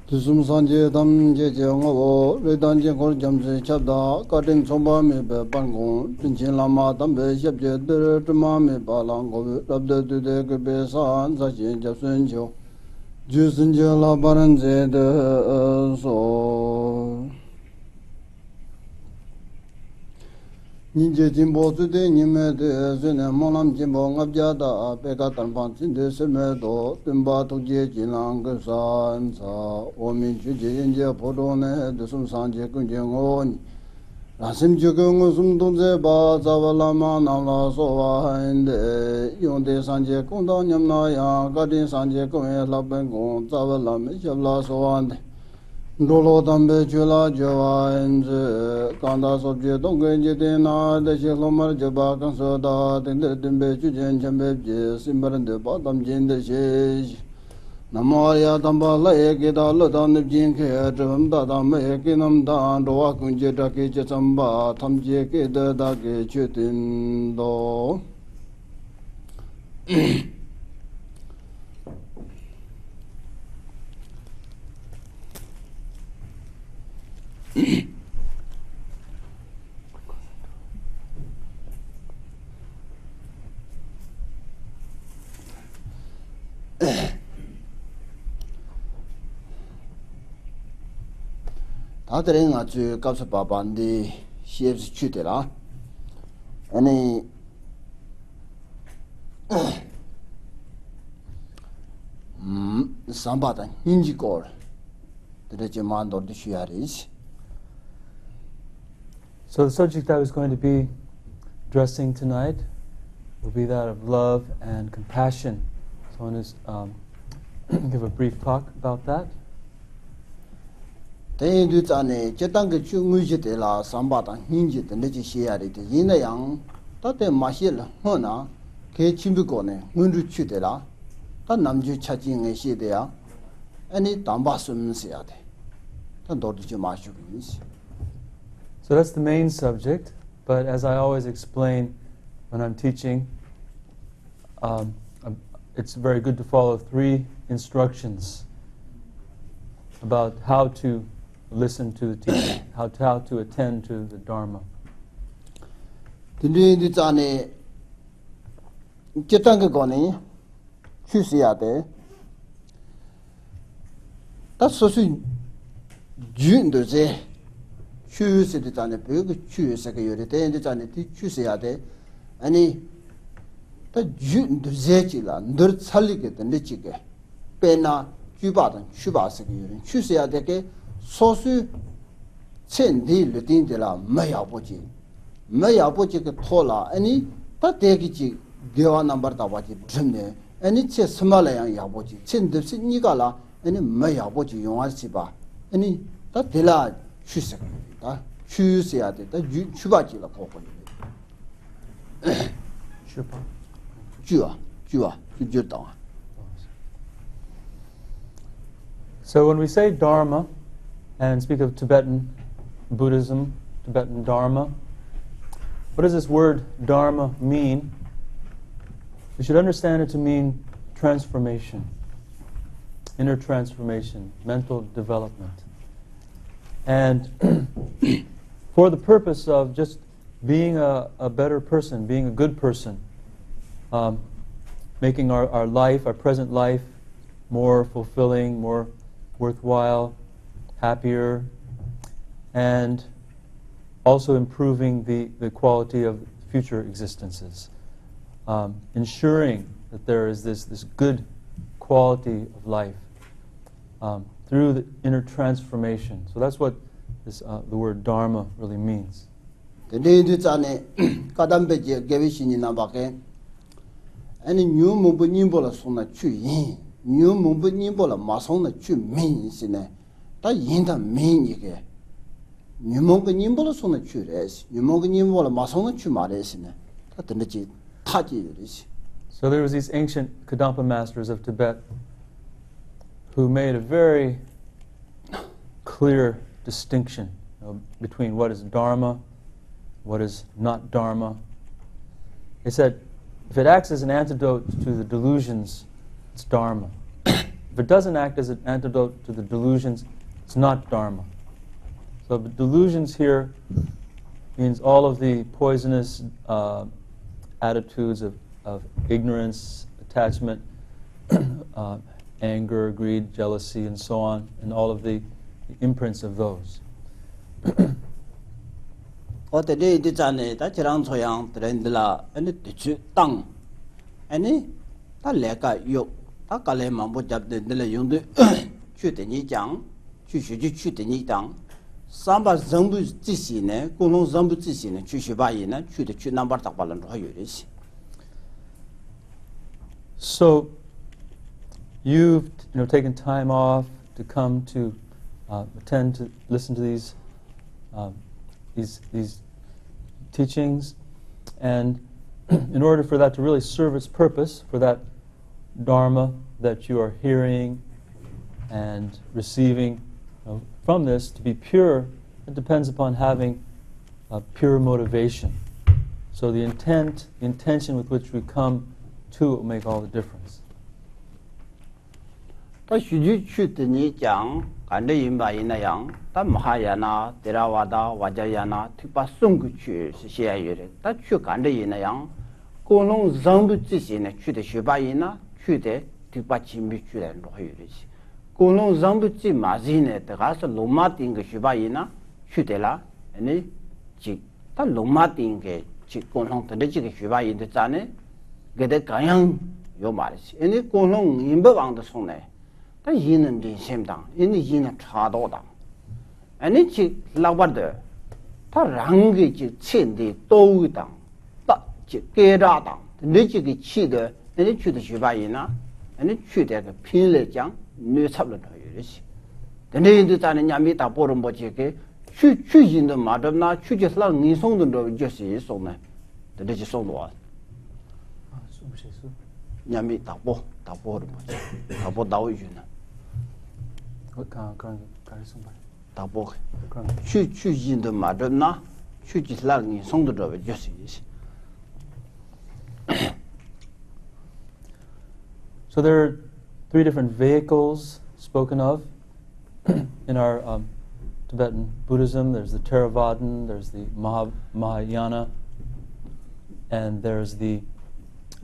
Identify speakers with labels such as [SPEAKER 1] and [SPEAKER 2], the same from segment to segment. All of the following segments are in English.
[SPEAKER 1] Tusum Sanje Dam Jejango, Redanji Kor Jamse Chabda, Cutting Somba me Bangon, Pinchin Lama Tambe Shabje, Tumame Balango, Rabda Dude Besan, Sachin Jasunjo, Jusinja La Baranze de So. Ninja Jimbo today, Nime de Zene Monam Jimbo Abjada, Pekatan Pansin de Semedo, Timba to Jejilang Sansa, Omi Jinja Podone, the Sum Sanje Kunjangoni, Rasim Jugung Sum Dunze Ba, Zavalama Nala Sova, and Yonde Sanje Kundanyam Naya, Gadin Sanje Kome Labengon, Zavalam, Javla Soand. Dolo Dambe Chula Java and Kanda Sobje Dongenji Dina, the Shilomar Jaba Kansoda, the Dimbe Chujan Chambe, Simber and the bottom Jin the Shage. Namoria Tambala Ekida Ludan of Jin Kedrum, Dadam Ekinum Dan, Doakunje Daki Chamba, Tamjeki the Daki Chutin Do. 다들은 아주 값을 봐봤는데 시에서 주더라. 아니 삼바다 인지골 들으지만 너도 쉬야리지.
[SPEAKER 2] So the subject I was going to be addressing tonight will be that of love and compassion. So I want to give a brief talk about that.
[SPEAKER 1] 대인도 전에 제단계 중의지들라 삼바다 인지들 내지 시야리지 인내양 다때 마실라 허나 개 침비고네 문주 취되라 다 남주 차징의 시대야 아니 담바스면서야 돼. 다 너도 좀 마시고 있어.
[SPEAKER 2] So that's the main subject, but as I always explain when I'm teaching, it's very good to follow 3 instructions about how to listen to the teaching, how to attend to the Dharma.
[SPEAKER 1] 근데 전에 제단계 거니 취시야 돼. 다 소수 준도제 취시도 전에 그 취시가 요리 되는데 전에 취시야 돼. 아니 다 준도제지라 늘 살리게 된데 지게 빼나 주바든 주바스가 요리 취시야 되게 소수 천디를 딘데라 마야보지 그 토라 아니 다 대기지 개와 넘버 다 와지 쯤네 아니 체 스말라양 야보지 천듭시 니가라 아니 마야보지 용하지 봐 아니 다 데라 취세다 취세야 돼다 주바지라 보고 주바 주다.
[SPEAKER 2] So when we say Dharma and speak of Tibetan Buddhism, Tibetan Dharma, what does this word Dharma mean? We should understand it to mean transformation, inner transformation, mental development. And for the purpose of just being a better person, being a good person, making our life, our present life, more fulfilling, more worthwhile, happier, and also improving the quality of future existences. Ensuring that there is this good quality of life through the inner transformation. So that's what the word Dharma really means.
[SPEAKER 1] 아니 뉴문부 님보라 손나 추이 뉴문부 님보라 마손나 추 민시네 다 인다 민이게 뉴문부 님보라 손나 추레스 뉴문부 님보라 마손나 추 마레스네 다 듣는지 타지르시.
[SPEAKER 2] So there was these ancient Kadampa masters of Tibet who made a very clear distinction between what is Dharma, what is not Dharma, They said, if it acts as an antidote to the delusions, it's Dharma. If it doesn't act as an antidote to the delusions, it's not Dharma. So the delusions here means all of the poisonous attitudes of ignorance, attachment, anger, greed, jealousy, and so on, and all of the imprints of those.
[SPEAKER 1] Samba zambu jisi ne, kulong zambu jisi ne, chu shibayi ne, chu de chu number takpalan roha yurisi.
[SPEAKER 2] So you've taken time off to come to attend to listen to these teachings, and in order for that to really serve its purpose, for that Dharma that you are hearing and receiving from this to be pure, it depends upon having a pure motivation. So the intention with which we come to it will make all the difference.
[SPEAKER 1] Ta shuju chu teni jang, kande yinba yina yang, ta Mahayana, Theravada, Vajrayana, tikpa sungku chu siya yure. Ta chu kande yina yang, kulong zambu jisi ne, chu de shubha yina, chu de tikpa chimbi chu de roha yure si. Kulong zambu chi mazi ne, taga sa loma tinga shubha yina, chu de la, ane, chi, ta loma tinga, chi kulong tanda chi shubha yina zane, gede kanyang yo marisi. Ane kulong yinba wangda song ne, ta yinam din semdang, ane yinam chado dang. Ane chi lakbar de, ta rangi chi chen di dowi dang, ta chi gera dang, ne chi ki chi de, ane chu de shubha yina, ane chu de ka pin le jang, nue sabla no yurisi. Dene yindu zane nyami ta boron bo chi ke, chu yindu madam na, chu chi sla ngi song dun do josi yi song ne, dene chi song doa. Nyami ta boron bo chi, ta bo dao yu na. Ta bo ke, chu yindu madam na, chu chi sla ngi song dun do josi yi si.
[SPEAKER 2] So there are 3 different vehicles spoken of in our Tibetan Buddhism. There's the Theravadan, there's the Mahayana, and there's the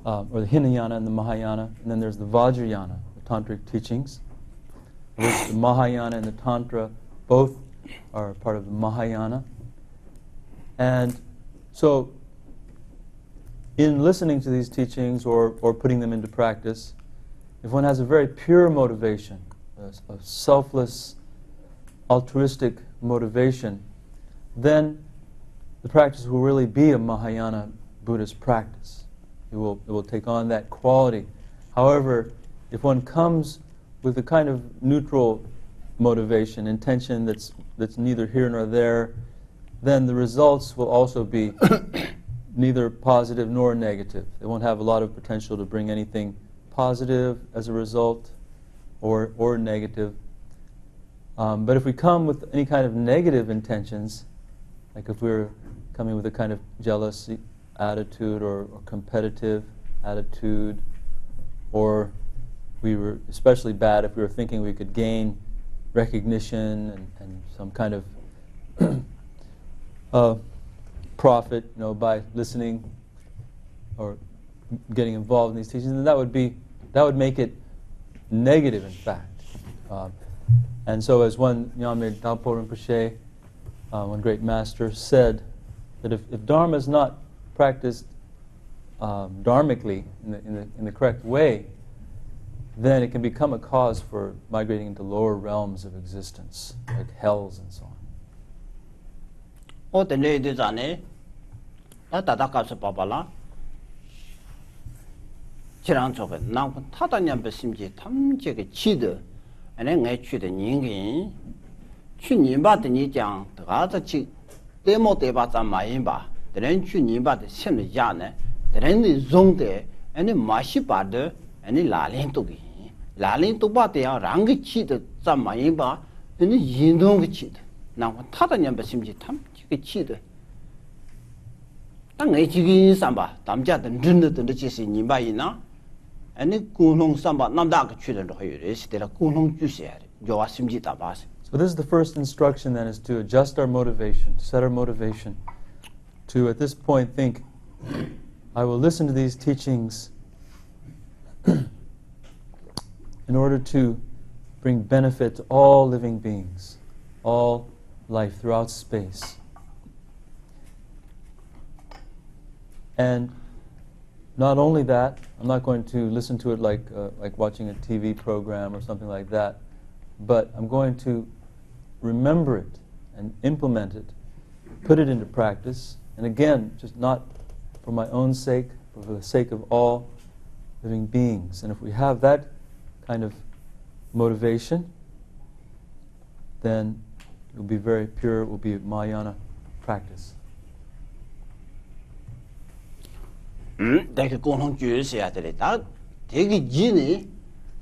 [SPEAKER 2] or the Hinayana and the Mahayana, and then there's the Vajrayana, the tantric teachings, which the Mahayana and the Tantra both are part of the Mahayana. And so in listening to these teachings or putting them into practice, if one has a very pure motivation, a selfless, altruistic motivation, then the practice will really be a Mahayana Buddhist practice. It will take on that quality. However, if one comes with a kind of neutral motivation, intention that's neither here nor there, then the results will also be neither positive nor negative. They won't have a lot of potential to bring anything positive as a result or negative. But if we come with any kind of negative intentions, like if we're coming with a kind of jealous attitude or competitive attitude, or we were especially bad if we were thinking we could gain recognition and some kind of profit, by listening or getting involved in these teachings, then that would make it negative, in fact. And so, as one Nangchen Adeu Rinpoche, one great master, said that if Dharma is not practiced dharmically in the correct way, then it can become a cause for migrating into lower realms of existence, like hells and so on.
[SPEAKER 1] Chirang choke nang tata nyam be simji tam che ke chi de ane ngai chu de ning yin chu nin ba de ni jiang de ga za chi de mo de ba za ma yin ba de ren chu nin ba de xian de ya ne de ren de zong de ane ma xi ba de ane la lin tu gi la lin tu ba de yang rang ge chi de za ma yin ba ane yin dong ge chi de nang tata nyam be simji tam che ke chi de 当爱几个人上吧，他们家等真的就是你把人呐，你共同上吧，那么大个去人都还有人是的了，共同就些的，叫我心机大把些。
[SPEAKER 2] So this is the first instruction then, is to adjust our motivation, set our motivation, to at this point think, I will listen to these teachings in order to bring benefit to all living beings, all life throughout space. And not only that, I'm not going to listen to it like watching a TV program or something like that, but I'm going to remember it and implement it, put it into practice, and again, just not for my own sake, but for the sake of all living beings. And if we have that kind of motivation, then it will be very pure, it will be Mahayana practice.
[SPEAKER 1] 但是共同就是啊，这里他这个人呢，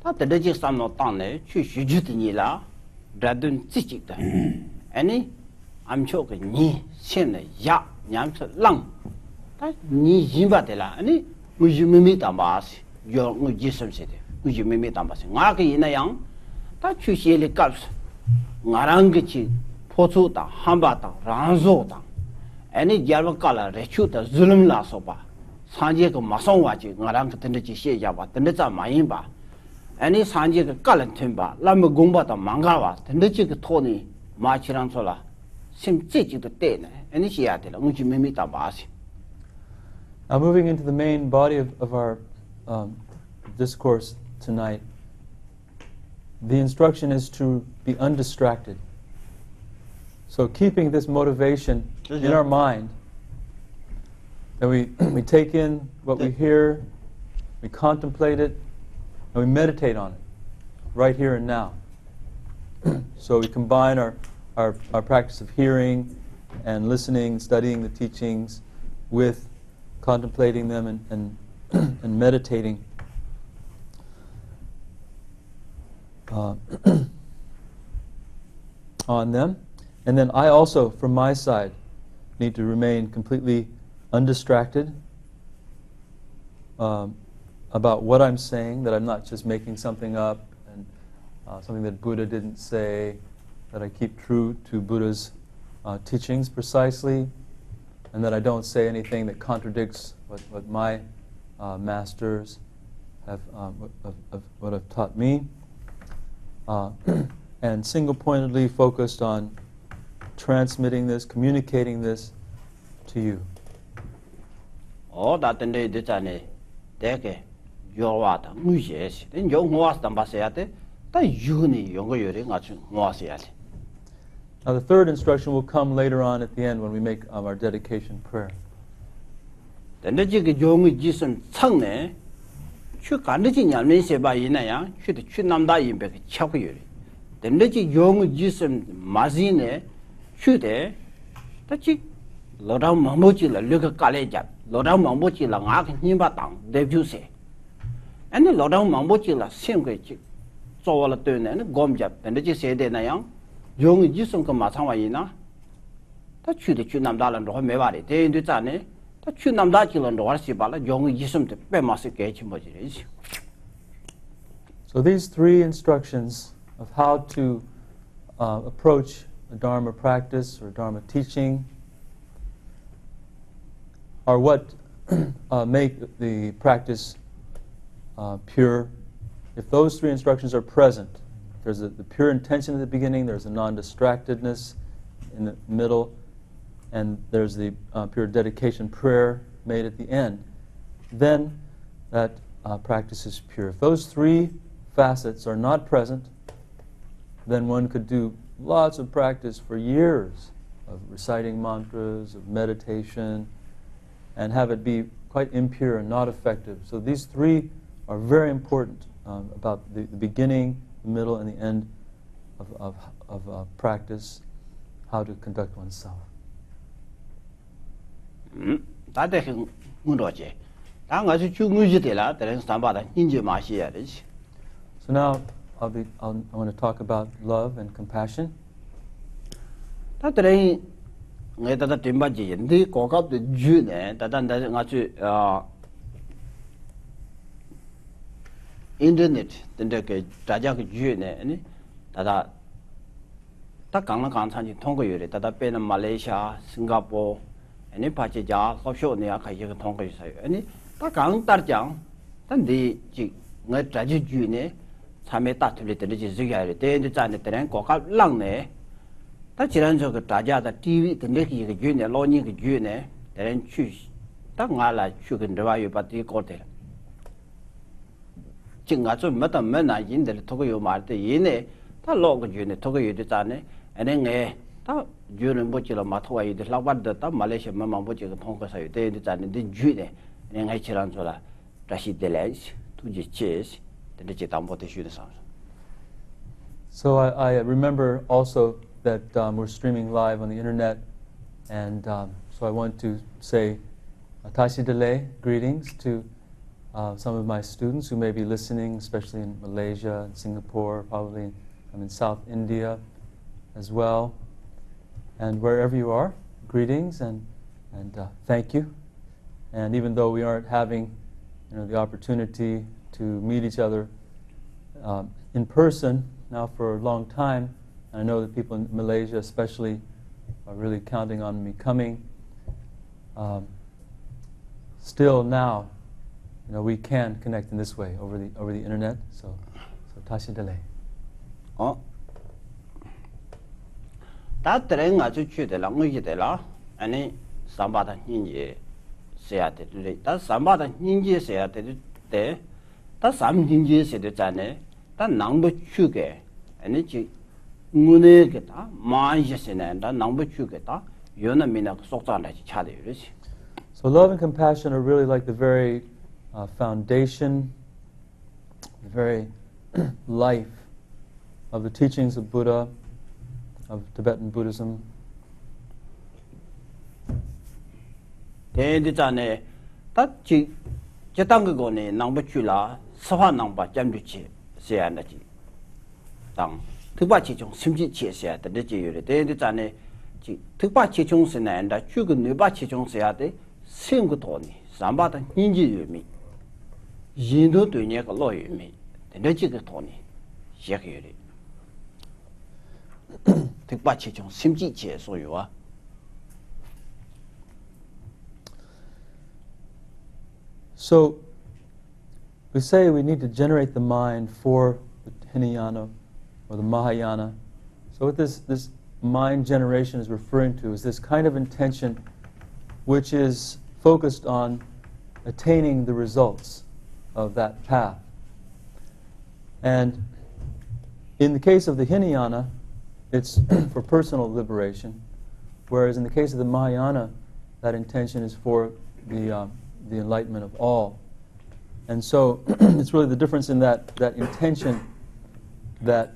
[SPEAKER 1] 他得了这三脑当呢，去学习的你啦，这顿自己的，呢，俺说个你现在呀，俺说浪，他你人把的啦，呢，我就没当把事，要我几什么事的，我就没当把事，我个人那样，他去学的干什，我让个去破除当、汉巴当、让做当，呢，假如干了，来去的日轮拉说吧。 상제 그 마성 와지 나랑 같은데 지시해 잡아 근데 자 많이 봐 아니 상제 그 깔은 템바 라면 공부다 망가와 근데 그 토니 마치랑 소라 심지지도 때네 아니 시야 되라 우지 매미다 봐시.
[SPEAKER 2] Now moving into the main body of our discourse tonight, the instruction is to be undistracted. So keeping this motivation in our mind, that we take in what we hear, we contemplate it, and we meditate on it, right here and now. So we combine our practice of hearing and listening, studying the teachings, with contemplating them and meditating on them. And then I also, from my side, need to remain completely undistracted about what I'm saying, that I'm not just making something up and something that Buddha didn't say, that I keep true to Buddha's teachings precisely, and that I don't say anything that contradicts what my masters have what have taught me, and single-pointedly focused on transmitting this, communicating this to you.
[SPEAKER 1] That the
[SPEAKER 2] Now the third instruction will come later on at the end when we make our dedication prayer.
[SPEAKER 1] Lodang Mamochi la Luka Kaleja, Lodang Mamochi la Ngak Nimbatang, Debuse. And the Lodang Mamochi la Simgate, Sola Turn and Gomjap, and the Jesse de Nayang, Young Jisum Kamatawayina, that should the Chunam Dalan or Mevari, they in the Tane, that Chunam Dachilan or Sibala, Young Jisum to Pemasicate Mojis.
[SPEAKER 2] So these three instructions of how to approach a Dharma practice or Dharma teaching are what make the practice pure. If those three instructions are present, there's the pure intention at the beginning, there's a non-distractedness in the middle, and there's the pure dedication prayer made at the end, then that practice is pure. If those three facets are not present, then one could do lots of practice for years of reciting mantras, of meditation, and have it be quite impure and not effective. So these three are very important about the beginning, the middle, and the end of practice, how to conduct oneself. So now I want to talk about love and compassion.
[SPEAKER 1] Ngeta Timbaji, the cock up the June, that and internet, then the Tajak June, any that Takang Kansan Tonga Yuri, that Pen Malaysia, Singapore, any Pachaja, offshore near Kajak Tonga, any Takang Tarjang, then the Tragic June, Sameta to little Zigari, the China, cock up Langne. That children of the Taja, the TV, the Neki Junior, Loning Junior, then choose. Tangala, sugar drive, but the quarter. Chingatsu, Madam Mena, in the Tokoyo Marte, Yene, the log junior Tokoyo de Tane, and then that Julian Butcher Matoi, the Lawad, the Malaysia Mamma Butcher, the Tonka, the Tane, the Junior, and I Chiranzola, Rashid Delays, to the chase, the Digitam Botishu sound.
[SPEAKER 2] So I remember also that we're streaming live on the internet, and so I want to say Tashi Delay greetings to some of my students who may be listening, especially in Malaysia and Singapore, probably I'm in South India as well. And wherever you are, greetings and thank you. And even though we aren't having the opportunity to meet each other in person now for a long time, I know that people in Malaysia especially are really counting on me coming. Still now, we can connect in this way over the internet. So Tashi Delay.
[SPEAKER 1] Oh. That train I took you the language de la, any Sambata Ninja say at it. That Sambata Ninja say at it there. That some Ninja said the Chane, that number sugar, and it Munegeta, Manjasin and the number Chugeta, Yonamina Sota like Chadiris.
[SPEAKER 2] So love and compassion are really like the very foundation, the very life of the teachings of Buddha, of Tibetan Buddhism.
[SPEAKER 1] That Chetangone, number Chula, Saha number Jamduchi, say energy. Tang. Tubachichong Simji Chesia, the Digi, the Tane, Tubachichong Sena, and the Chugun Nubachichong Seate, Singutoni, Sambata Ninji me. Jindo to Yak lawyer me, the Digigatoni, Shakiri. Tubachichong Simji Che, so you are.
[SPEAKER 2] So we say we need to generate the mind for the Hinayana or the Mahayana. So what this mind generation is referring to is this kind of intention which is focused on attaining the results of that path. And in the case of the Hinayana, it's for personal liberation, whereas in the case of the Mahayana, that intention is for the enlightenment of all. And so it's really the difference in that intention that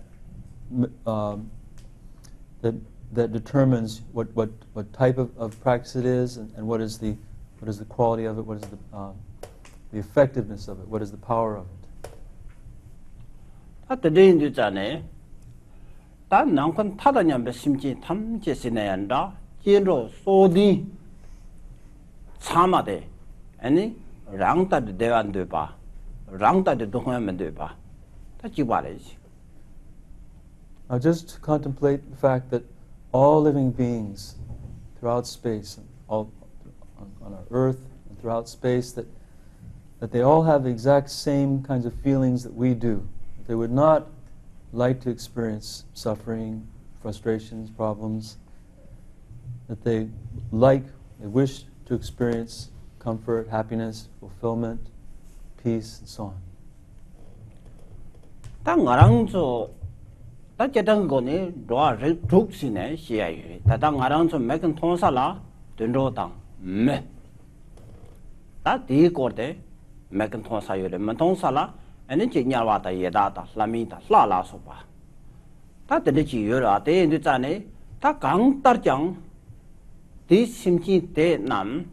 [SPEAKER 2] determines what type of practice it is, and what is the quality of it, what is the effectiveness of it, what is the power of it.
[SPEAKER 1] At the day in the Jane, that Nangchen Adeu Rinpoche Tamjesina, Jiro Sodi Samade, any Rangta de Devan Duba, Rangta de Duham Duba. That's what it is.
[SPEAKER 2] Now just contemplate the fact that all living beings throughout space, all on our earth and throughout space, that they all have the exact same kinds of feelings that we do. They would not like to experience suffering, frustrations, problems. That they wish to experience comfort, happiness, fulfillment, peace, and so on.
[SPEAKER 1] That Jetangoni, draw Druksine, she that around to make an tonsala, Dundotang, me. That the corte, make an tonsa, the Matonsala, and in Chinyawata Yedata, Lamita, Lala Sopa. That the Chiyura, de in the Tane, Takang Tarjang, this Simchi de Nam,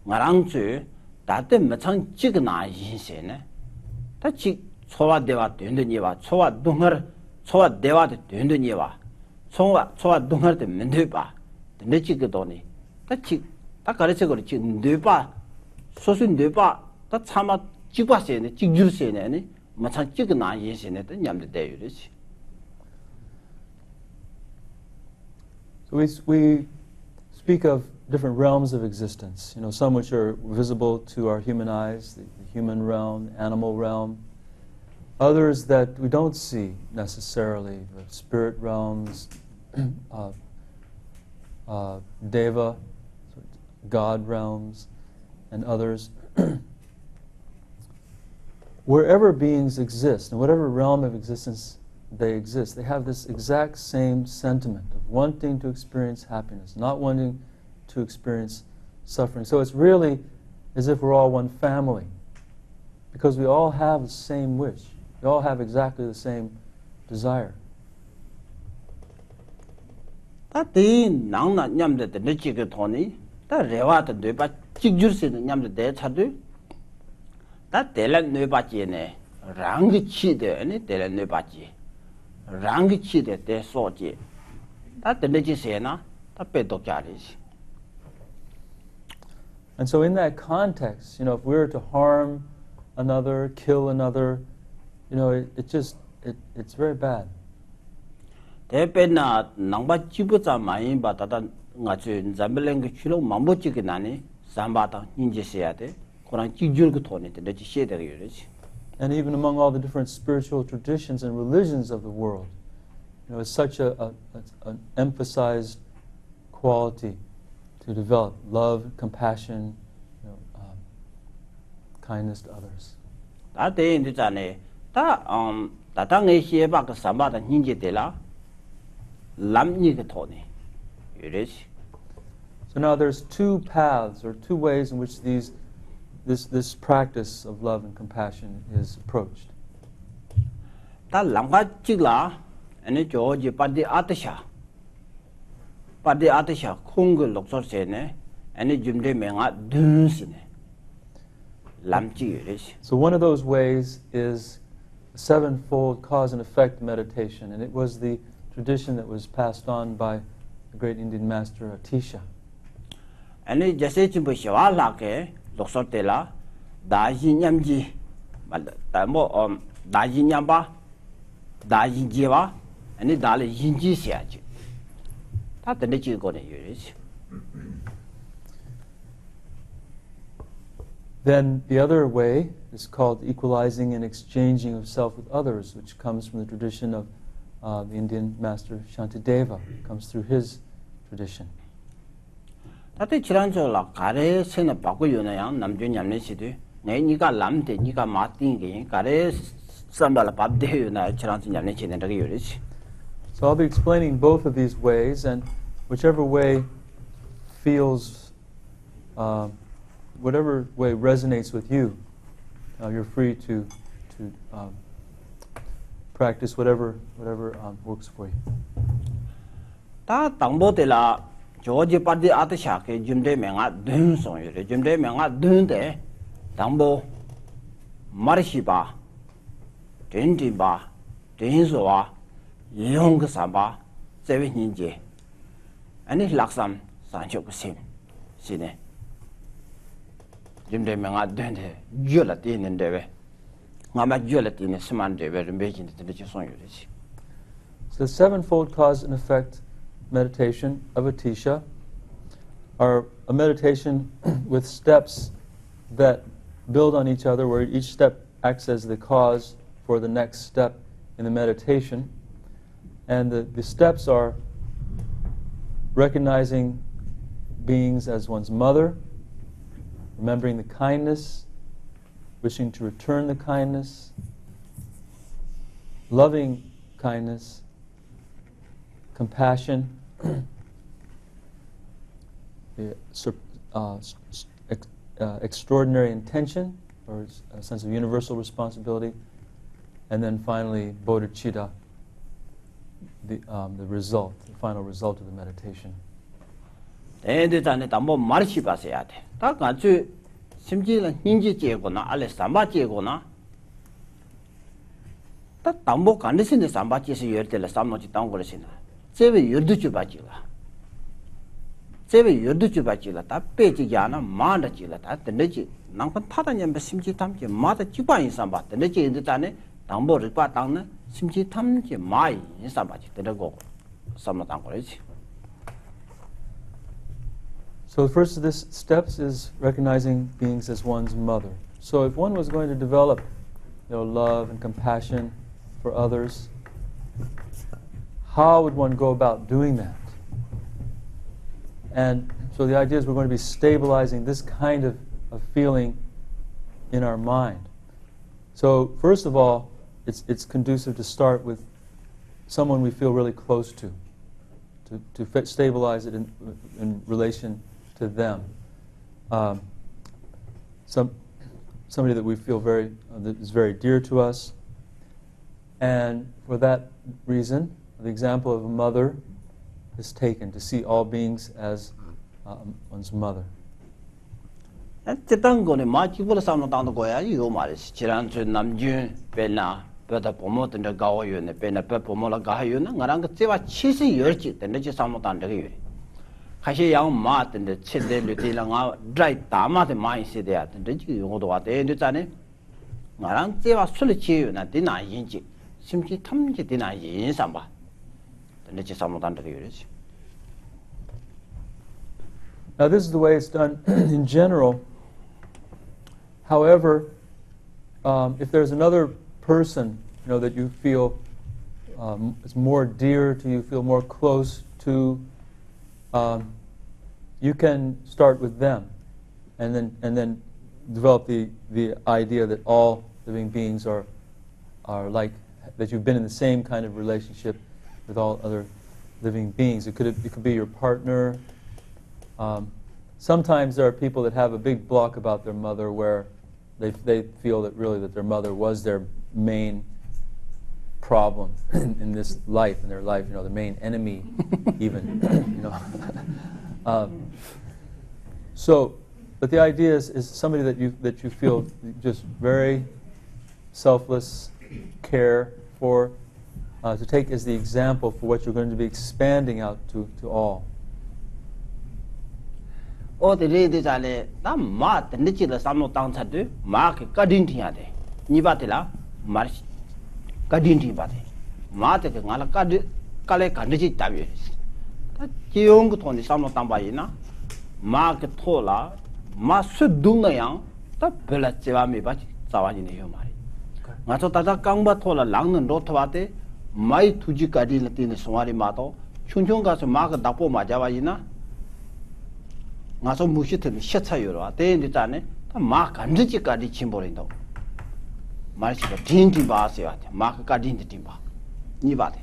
[SPEAKER 1] Marangzu, that the Matang Chigna in Sene. That chick Soa Deva Dundaniva, Soa Dunger. Soa Deva de Dundaniva, Soa Dunger de Menduba, the Nechikadoni, that chick, that Karachako chick, Dupa, Sosun Dupa, that's how much Chipas in it, Chigus in any, Matan chicken is in it, and Yam the day.
[SPEAKER 2] So we speak of different realms of existence, you know, some which are visible to our human eyes, the human realm, animal realm, others that we don't see necessarily, the spirit realms, deva, God realms, and others. Wherever beings exist, in whatever realm of existence they exist, they have this exact same sentiment of wanting to experience happiness, not wanting to experience suffering. So it's really as if we're all one family, because we all have the same wish. We all have exactly the same desire.
[SPEAKER 1] That day, Nang Yam the Nechikatoni, that Rewa the Dupa, Chigus in the Yam the Dead Hadu, that Delan Nubachine, Rangichi the any Delan Nubachi, Rangichi the De Soji, that the Nechisena, that Pedocaris.
[SPEAKER 2] And so in that context, you know, if we were to harm another, kill another, you know, it's very bad.
[SPEAKER 1] Depena Namba Chibuta Main, but that Natsu Zambelang Chilo Mambochikinani, Sambata, Ninjasiate, Koran Chijulgutoni, the Legislators.
[SPEAKER 2] And even among all the different spiritual traditions and religions of the world, you know, it's such an emphasized quality to develop love, compassion, you know, kindness to others.
[SPEAKER 1] That day in the Jane, that Tang here back Sambata Ninjatela, Lamnikatoni.
[SPEAKER 2] So now there's two paths or two ways in which this practice of love and compassion is approached.
[SPEAKER 1] That Langa Chigla and a George Padi Atasha. Padi Atasha, Kungu Loxosene, and a Jumde Menga Dunsine. Lamchi.
[SPEAKER 2] So one of those ways is a sevenfold cause and effect meditation, and it was the tradition that was passed on by the great Indian master Atisha.
[SPEAKER 1] And it just said to Bushalake, Loxotela, Dajin Yamji, Damo Dajin Yamba, Dajin Jiva, and it Dali Jinji Siaji. That's the nature going to use.
[SPEAKER 2] Then the other way is called equalizing and exchanging of self with others, which comes from the tradition of the Indian master Shantideva, comes through his tradition.
[SPEAKER 1] That's the Chiranjola, Kare, Sena Bakuyuna, Namjun Yamnesidu, Nika Lamde, Nika Martin, Kare, Sambala Pabde, Chiranjan Yamnechi, and the Yuris.
[SPEAKER 2] So I'll be explaining both of these ways, and whichever way feels, whatever way resonates with you, you're free to practice whatever works for you.
[SPEAKER 1] Ta Tambo de la George Padi Atashake, Jumde Menga Dun Song, Jumde Menga Dun de Tambo Marishiba, Tendiba, Tenzoa, Young Samba, 7 Ninja, and it Laxam, Sancho Sim, Sine. Jumde Menga Dun de Julatin and Deve. Mama Julatin is Saman Deve and making the Legion.
[SPEAKER 2] So the sevenfold cause and effect meditation of Atisha are a meditation with steps that build on each other, where each step acts as the cause for the next step in the meditation. And the steps are recognizing beings as one's mother, remembering the kindness, wishing to return the kindness, loving kindness, compassion, extraordinary intention, or a sense of universal responsibility, and then finally bodhicitta, the result, the final result of the meditation.
[SPEAKER 1] Seven Yudujubachilla, Page Yana, Manda Chilla, the Neji, Nampatanya, Simchi Tamki, Mata Chipa in Samba, the Neji in the Tane, Tambo Ripatana, Simchi Tamki, Mai in Sambachi, the go. Samatanguage.
[SPEAKER 2] So the first of this steps is recognizing beings as one's mother. So if one was going to develop, love and compassion for others, how would one go about doing that? And so the idea is we're going to be stabilizing this kind of feeling in our mind. So first of all, it's conducive to start with someone we feel really close to stabilize it in relation to them. Somebody that we feel that is very dear to us. And for that reason, the example of a mother is taken, to see all beings as one's mother.
[SPEAKER 1] But promote the Gawayu and the Pena Pepomola Gahayuna, Naranga Tiva Chisi Yurchi, the Nature Samotan de Hashi young Mart and the Chile Lutilanga, dry Tama, the mine see there, and did you go to what they ended on it? Narang Tiva Solichi and Dina Yinchi, simply Tamji Dina Yin Samba, the Nature Samotan de.
[SPEAKER 2] Now, this is the way it's done in general. However, if there's another person, that you feel is more dear to you, feel more close to, you can start with them, and then develop the idea that all living beings are like that. You've been in the same kind of relationship with all other living beings. It could be your partner. Sometimes there are people that have a big block about their mother, where they feel that really that their mother was their main problem in this life, in their life, the main enemy, even, but the idea is somebody that you feel just very selfless care for, to take as the example for what you're going to be expanding out to all.
[SPEAKER 1] Oh, the ladies are that mat and Nichila Samo Tantra, Mark Kadintiade, Nivatila, March Kadinti Bati, Mate Nalakadi, Kale Kandiji Tavis. That young Tony Samo Tambaina, Mark Tola, Masudunayang, the Pelatsevami Bachi, Savani Yomari. Matota Kamba Tola Lang and Rotavate, my Tujikadi Latin Swari Mato, Chunchungas Mark Dapo Majavaina. Naso Mushitan Shatayura, they in the Tane, the Mark and Richicadi Chimborindo. Marcia Tinti Basiat, Mark Cadinti Timba, Nivati.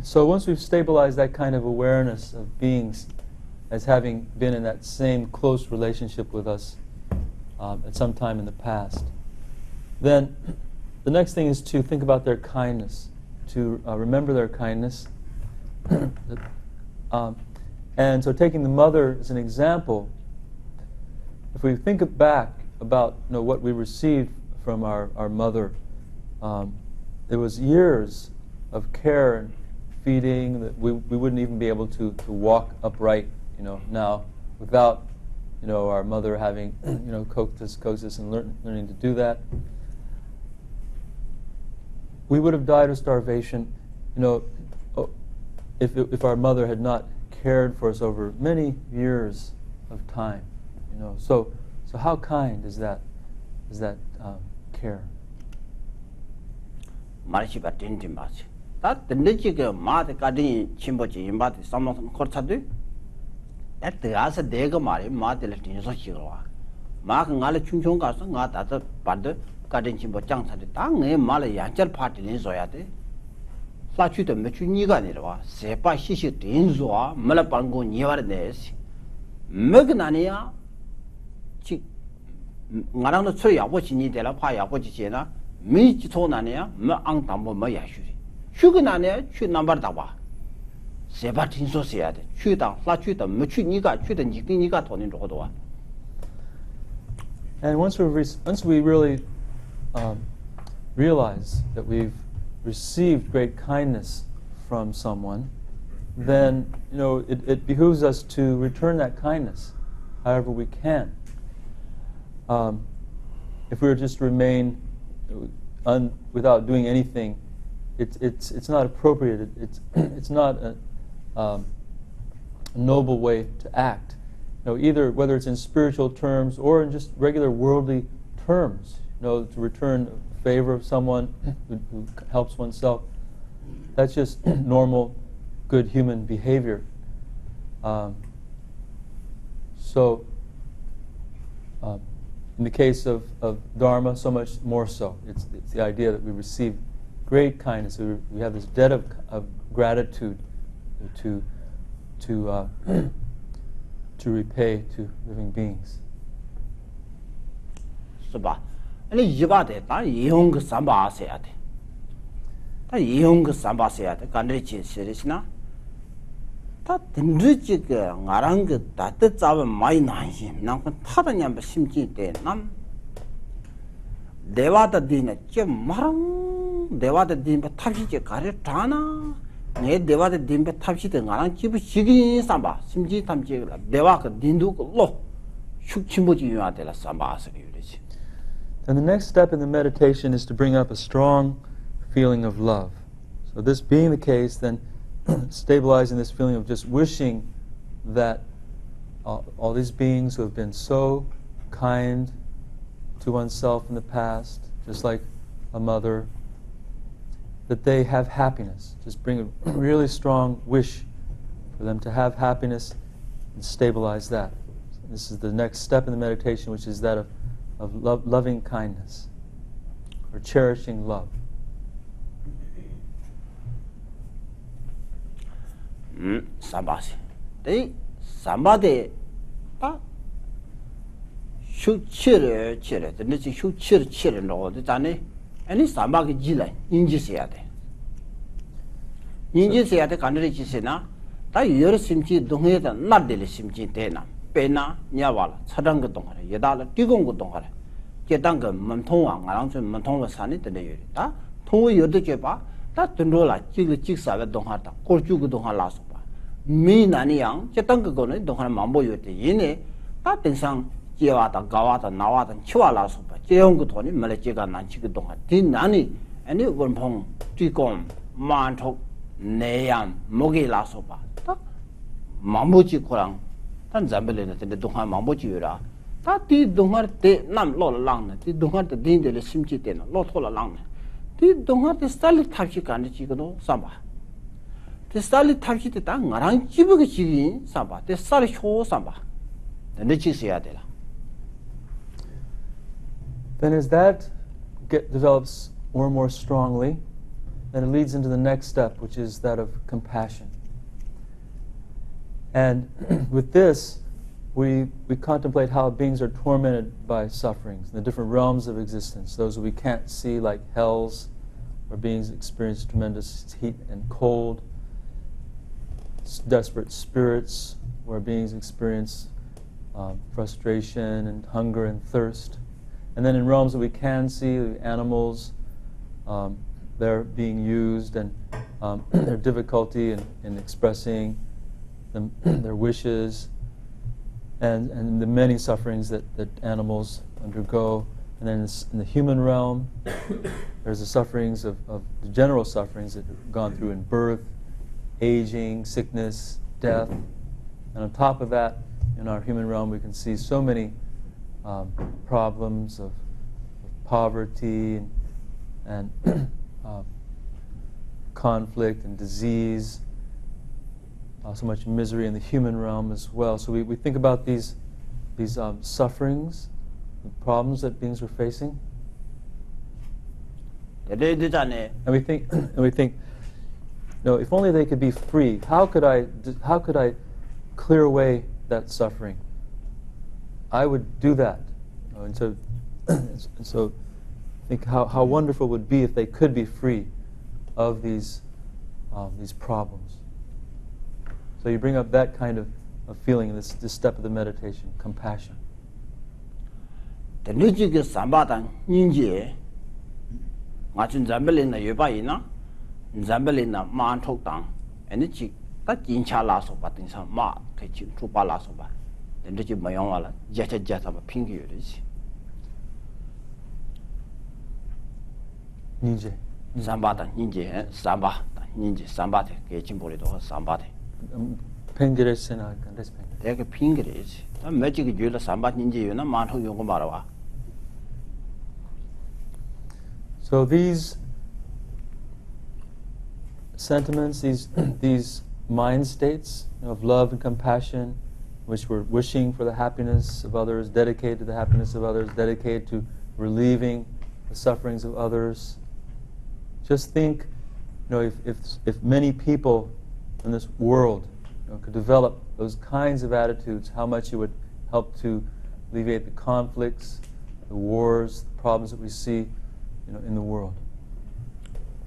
[SPEAKER 2] So once we've stabilized that kind of awareness of beings as having been in that same close relationship with us at some time in the past, then the next thing is to think about their kindness, to remember their kindness. And so taking the mother as an example, if we think back about what we received from our mother, it was years of care and feeding that we wouldn't even be able to walk upright, now without our mother having coaxed us and learning to do that. We would have died of starvation, if our mother had not cared for us over many years of time, So how kind is that care?
[SPEAKER 1] Marishiba Tintimbachi. That the Nichika Mate Kadi Chimbochi Imbati, some of them Kortadu. At the Asa Dega Mari, Mate Latin Sochira. Mark and Ala Chunchungas, not at the Padu, Kadin Chimbochang at the tongue, Mala Yanchel party in Zoyate. Flachuta Mechuniga Nirva, Sepa Shishit in Zoa, Malapango Nivardes, Meganania, Marano Soya, what you need, La Paya, what you say, Michitonania, Antambo Mayashuri. Suganania, shoot number Daba. Sebatin Society, shoot down, Flachuta, Mechuniga, shoot and Jikiniga Tony Rodoa.
[SPEAKER 2] And once we really realize that we've received great kindness from someone, then it behooves us to return that kindness however we can. If we were just to remain without doing anything, it's not appropriate. It's not a noble way to act. Either whether it's in spiritual terms or in just regular worldly terms. To return favor of someone who helps oneself. That's just normal, good human behavior. In the case of Dharma, so much more so. It's the idea that we receive great kindness. We have this debt of gratitude to repay to living beings.
[SPEAKER 3] 是吧？那一把的，但用个3把写的，他用个3把写的，干这些写的是呢？他等着这个俺让个大的咱们买难心，那个他的人不心境的，那대화的地呢，这马上대화的地不他是这搞的啥呢？내 대화的地不他是的，俺让基本시기3把，心境他们这个了，대화个地都个落，숙침보지 유아들 3把是的。
[SPEAKER 2] And the next step in the meditation is to bring up a strong feeling of love. So this being the case, then stabilizing this feeling of just wishing that all these beings who have been so kind to oneself in the past, just like a mother, that they have happiness. Just bring a really strong wish for them to have happiness and stabilize that. So this is the next step in the meditation, which is that of loving kindness or cherishing love.
[SPEAKER 3] Sambasi. They somebody shoot cheer, the next shoot cheer and all the time. Any somebody jilla, injisiate. Injisiate country chisena, that you're simply don't hit and not deli simply tena. Pena, Nyawala, Sadanga Donga, Yadala, Tigongo Donga, Jetanga, Mantonga, around Mantonga Sani, the Yurita, Tonga Yodejepa, that Tundola, Chigsa, Donhata, Korjugu Donha Lasopa. Me Nani Yang, Jetanga Gone, Donha Mambo Yote, Yene, that in some Giavata, Gawata, Nawat, and Chiwala Sopa, Jeongo Tony, Malachiga, Nanchika Donga, Tin Nani, and it went home, Ticom, Mantok, Neyam, Mogi Lasopa, Mamuchi Korang. Tan Zambelin the Dunha Mambochura. That did Dunhar de Nam Lola Lang, did Dunhar the Din de Simchitin, Lot Hola Lang. Did Dunhar the Stalin Tachikan Chico Samba. The Stalin Tachitan, Aran Chibuki Samba, the Sally Show Samba. The Nichisiadela.
[SPEAKER 2] Then as that develops more and more strongly, then it leads into the next step, which is that of compassion. And with this, we contemplate how beings are tormented by sufferings in the different realms of existence. Those we can't see, like hells, where beings experience tremendous heat and cold. Desperate spirits, where beings experience frustration and hunger and thirst. And then in realms that we can see, the animals, they're being used and their difficulty in expressing their wishes, and the many sufferings that animals undergo. And then in the human realm, there's the sufferings of the general sufferings that have gone through in birth, aging, sickness, death. And on top of that, in our human realm, we can see so many problems of poverty and conflict and disease. So much misery in the human realm as well. So we think about these sufferings, the problems that beings are facing, and we think, if only they could be free. How could I clear away that suffering? I would do that. And so think how wonderful it would be if they could be free of these problems. So you bring up that kind of feeling in this step of the meditation, compassion.
[SPEAKER 3] The Nujig Sambatan, Ninja, Martin Zambelina Yubaina, Zambelina Man Tok Down, and the chick, ta jincha la so ba tin sa ma ke chi chu pa la so ba den de chi ma yong la ja cha ja sa ba ping ge de chi
[SPEAKER 2] Ninje.
[SPEAKER 3] samba da ninje samba da ninje samba de ke chin bo le do samba de
[SPEAKER 2] Pengere sena gandes pengere.
[SPEAKER 3] de ke ping ge de chi ta me chi ge ju la samba ninje yo na ma tho yong ko ma ra ba.
[SPEAKER 2] So these sentiments, these mind states of love and compassion, which we're wishing for the happiness of others, dedicated to the happiness of others, dedicated to relieving the sufferings of others. Just think, if many people in this world could develop those kinds of attitudes, how much it would help to alleviate the conflicts, the wars, the problems that we see, in the world.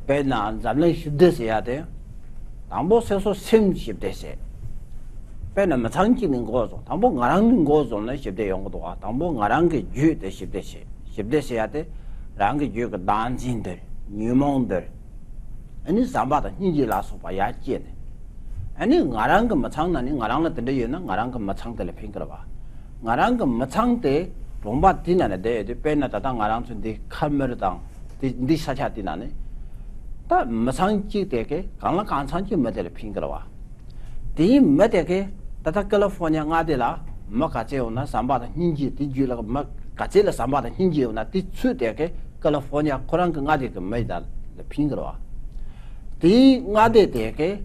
[SPEAKER 3] Pena zamle shibde se ya de dambo se so sim shibde se pena ma chang ji ning go zo dambo ngarang ning go zo na shibde yong do wa dambo ngarang ge ju de shibde se ya de rang ge ju ge dan jin de nyu mong de ani samba da ni ji la so ba ya ji ne ani ngarang ge ma chang na ni ngarang la de ye na ngarang ge ma chang de le ping ge ba ngarang ge ma chang de romba din na de pena da ngarang chun de khammer dang di sa cha din na ne 다 마상지 되게 강라 간산지 메델 핑거와 디 메데게 다다 캘리포니아 가데라 마카제오나 삼바다 힌지 디줄라 마 가제라 삼바다 힌지오나 디 추되게 캘리포니아 코랑 가데 그 메달 핑거와 디 가데 되게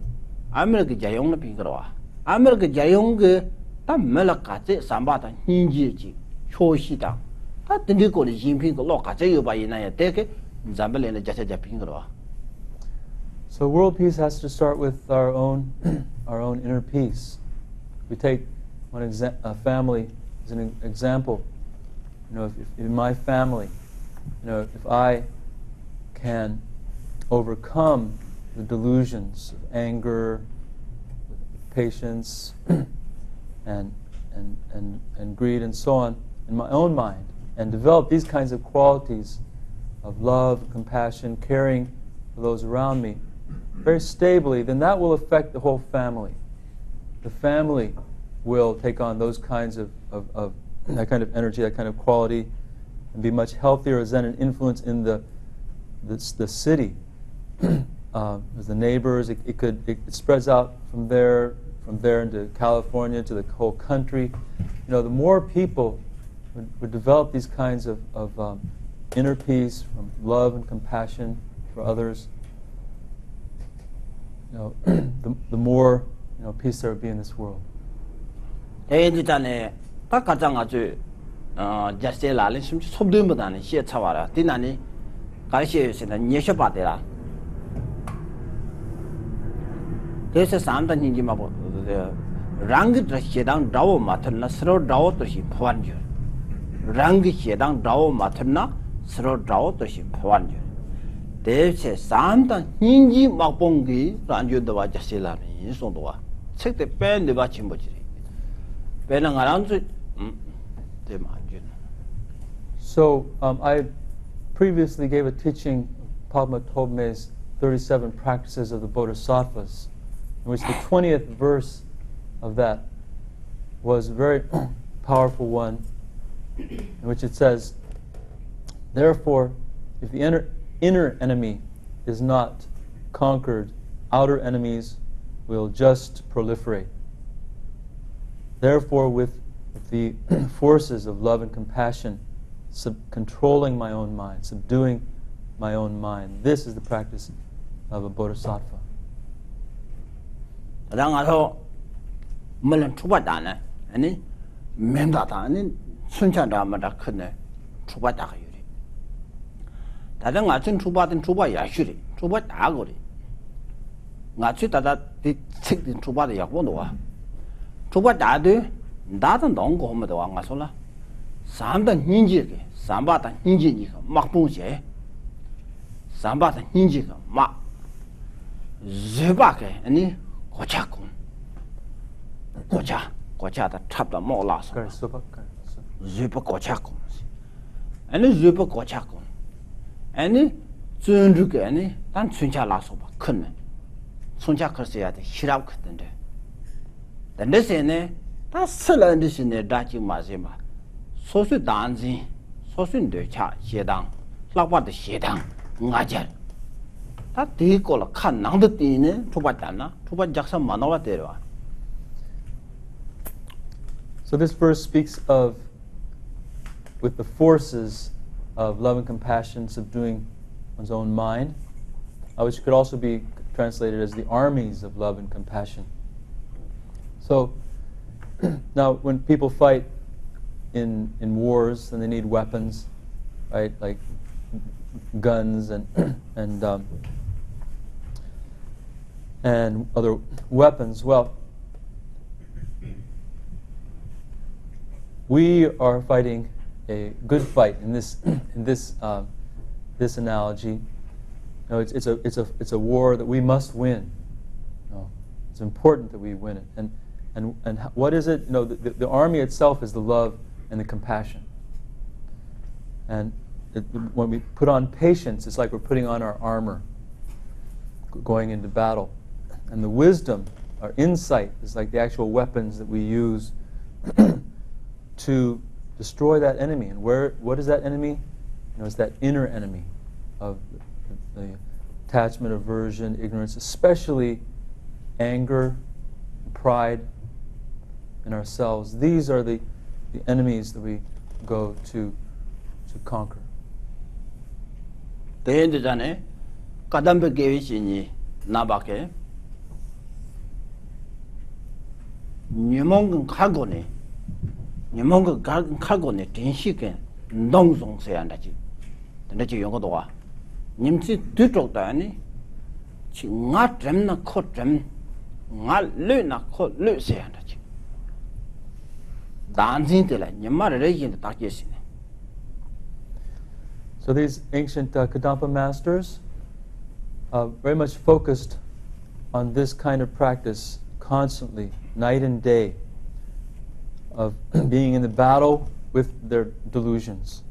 [SPEAKER 3] 아메리카 자용나 핑거와 아메리카 자용 그다 멜라카제 삼바다 힌지지 초시다 다 딘디고리 진핑거 로카제 요바이나야 되게 잠벨레나 자자자 핑거와.
[SPEAKER 2] So world peace has to start with our own inner peace. We take a family as an example. If in my family, if I can overcome the delusions of anger, patience, and greed and so on in my own mind, and develop these kinds of qualities of love, compassion, caring for those around me, very stably, then that will affect the whole family. The family will take on those kinds of that kind of energy, that kind of quality, and be much healthier as then an influence in the city, as the neighbors. It spreads out from there into California to the whole country. The more people would develop these kinds of inner peace from love and compassion for others, the more peace there would be in this world.
[SPEAKER 3] 대체 산다 인지 막봉기 란주도와 자실라니 송도와 책대 뺀데 받침 뭐지 빼는 거란주 대만주.
[SPEAKER 2] So I previously gave a teaching, Padma Tobme's 37 practices of the Bodhisattvas, in which the 20th verse of that was a very powerful one, in which it says, therefore, if the inner enemy is not conquered, outer enemies will just proliferate. Therefore, with the forces of love and compassion, controlling my own mind, subduing my own mind, this is the practice of a bodhisattva.
[SPEAKER 3] 다른 아침 주바든 주바 야슈리 주바 다거리 나치 다다 책든 주바의 약본도와 주바 다도 나도 농고 하면도 왕가솔라 삼다 인지게 삼바다 인지니가 막봉제 삼바다 인지가 막 제바게 아니 고차군 고차다 탑다 몰라서 제바 고차군 아니 제바 고차군 아니 준주게 아니 단 춘차 라서 봐 큰네 손자 커서야 돼. 시랍 같은데. 근데세네 다 설한듯이네 다지 마세마. 소수 단지 소수인데 차 시당 라바도 시당 ngajar. 다 뒤걸어 칸 낭도 뛰네 투바잖아. 투바 작사 만나와 데려와.
[SPEAKER 2] So this verse speaks of, with the forces of love and compassion subduing one's own mind, which could also be translated as the armies of love and compassion. So now when people fight in wars, then they need weapons, right? Like guns and other weapons. Well, we are fighting a good fight in this this analogy. You know, it's a war that we must win. You know, it's important that we win it. And what is it? You know, the army itself is the love and the compassion. And when we put on patience, it's like we're putting on our armor, going into battle. And the wisdom, our insight, is like the actual weapons that we use to destroy that enemy. And what is that enemy? You know, it's that inner enemy of the attachment, aversion, ignorance, especially anger, pride in ourselves. These are the enemies that we go to conquer.
[SPEAKER 3] 대인들자네 까담베 계위시니 나밖에 니몽근 칼고네 니몽근 칼고네 den시게 농송세야 한다지 근데 지 영어도와 님치 뒤쪽다니 지가 잼나 코잼 nga lö na kho lö se anda chi dan jin de la nyama re yin da ke sin.
[SPEAKER 2] So these ancient Kadampa masters very much focused on this kind of practice constantly, night and day, of being in the battle with their delusions,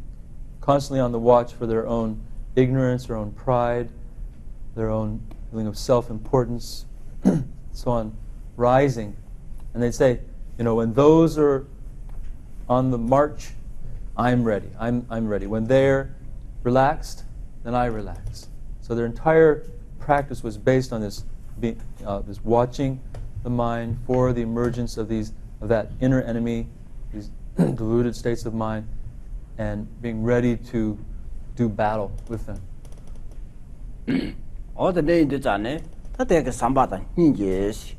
[SPEAKER 2] constantly on the watch for their own ignorance, their own pride, their own feeling of self-importance, so on, rising. And they'd say, you know, when those are on the march, I'm ready. I'm ready. When they're relaxed, then I relax. So their entire practice was based on this watching the mind for the emergence of that inner enemy, these deluded states of mind, and being ready to do battle with them.
[SPEAKER 3] All the day in take sambata ninje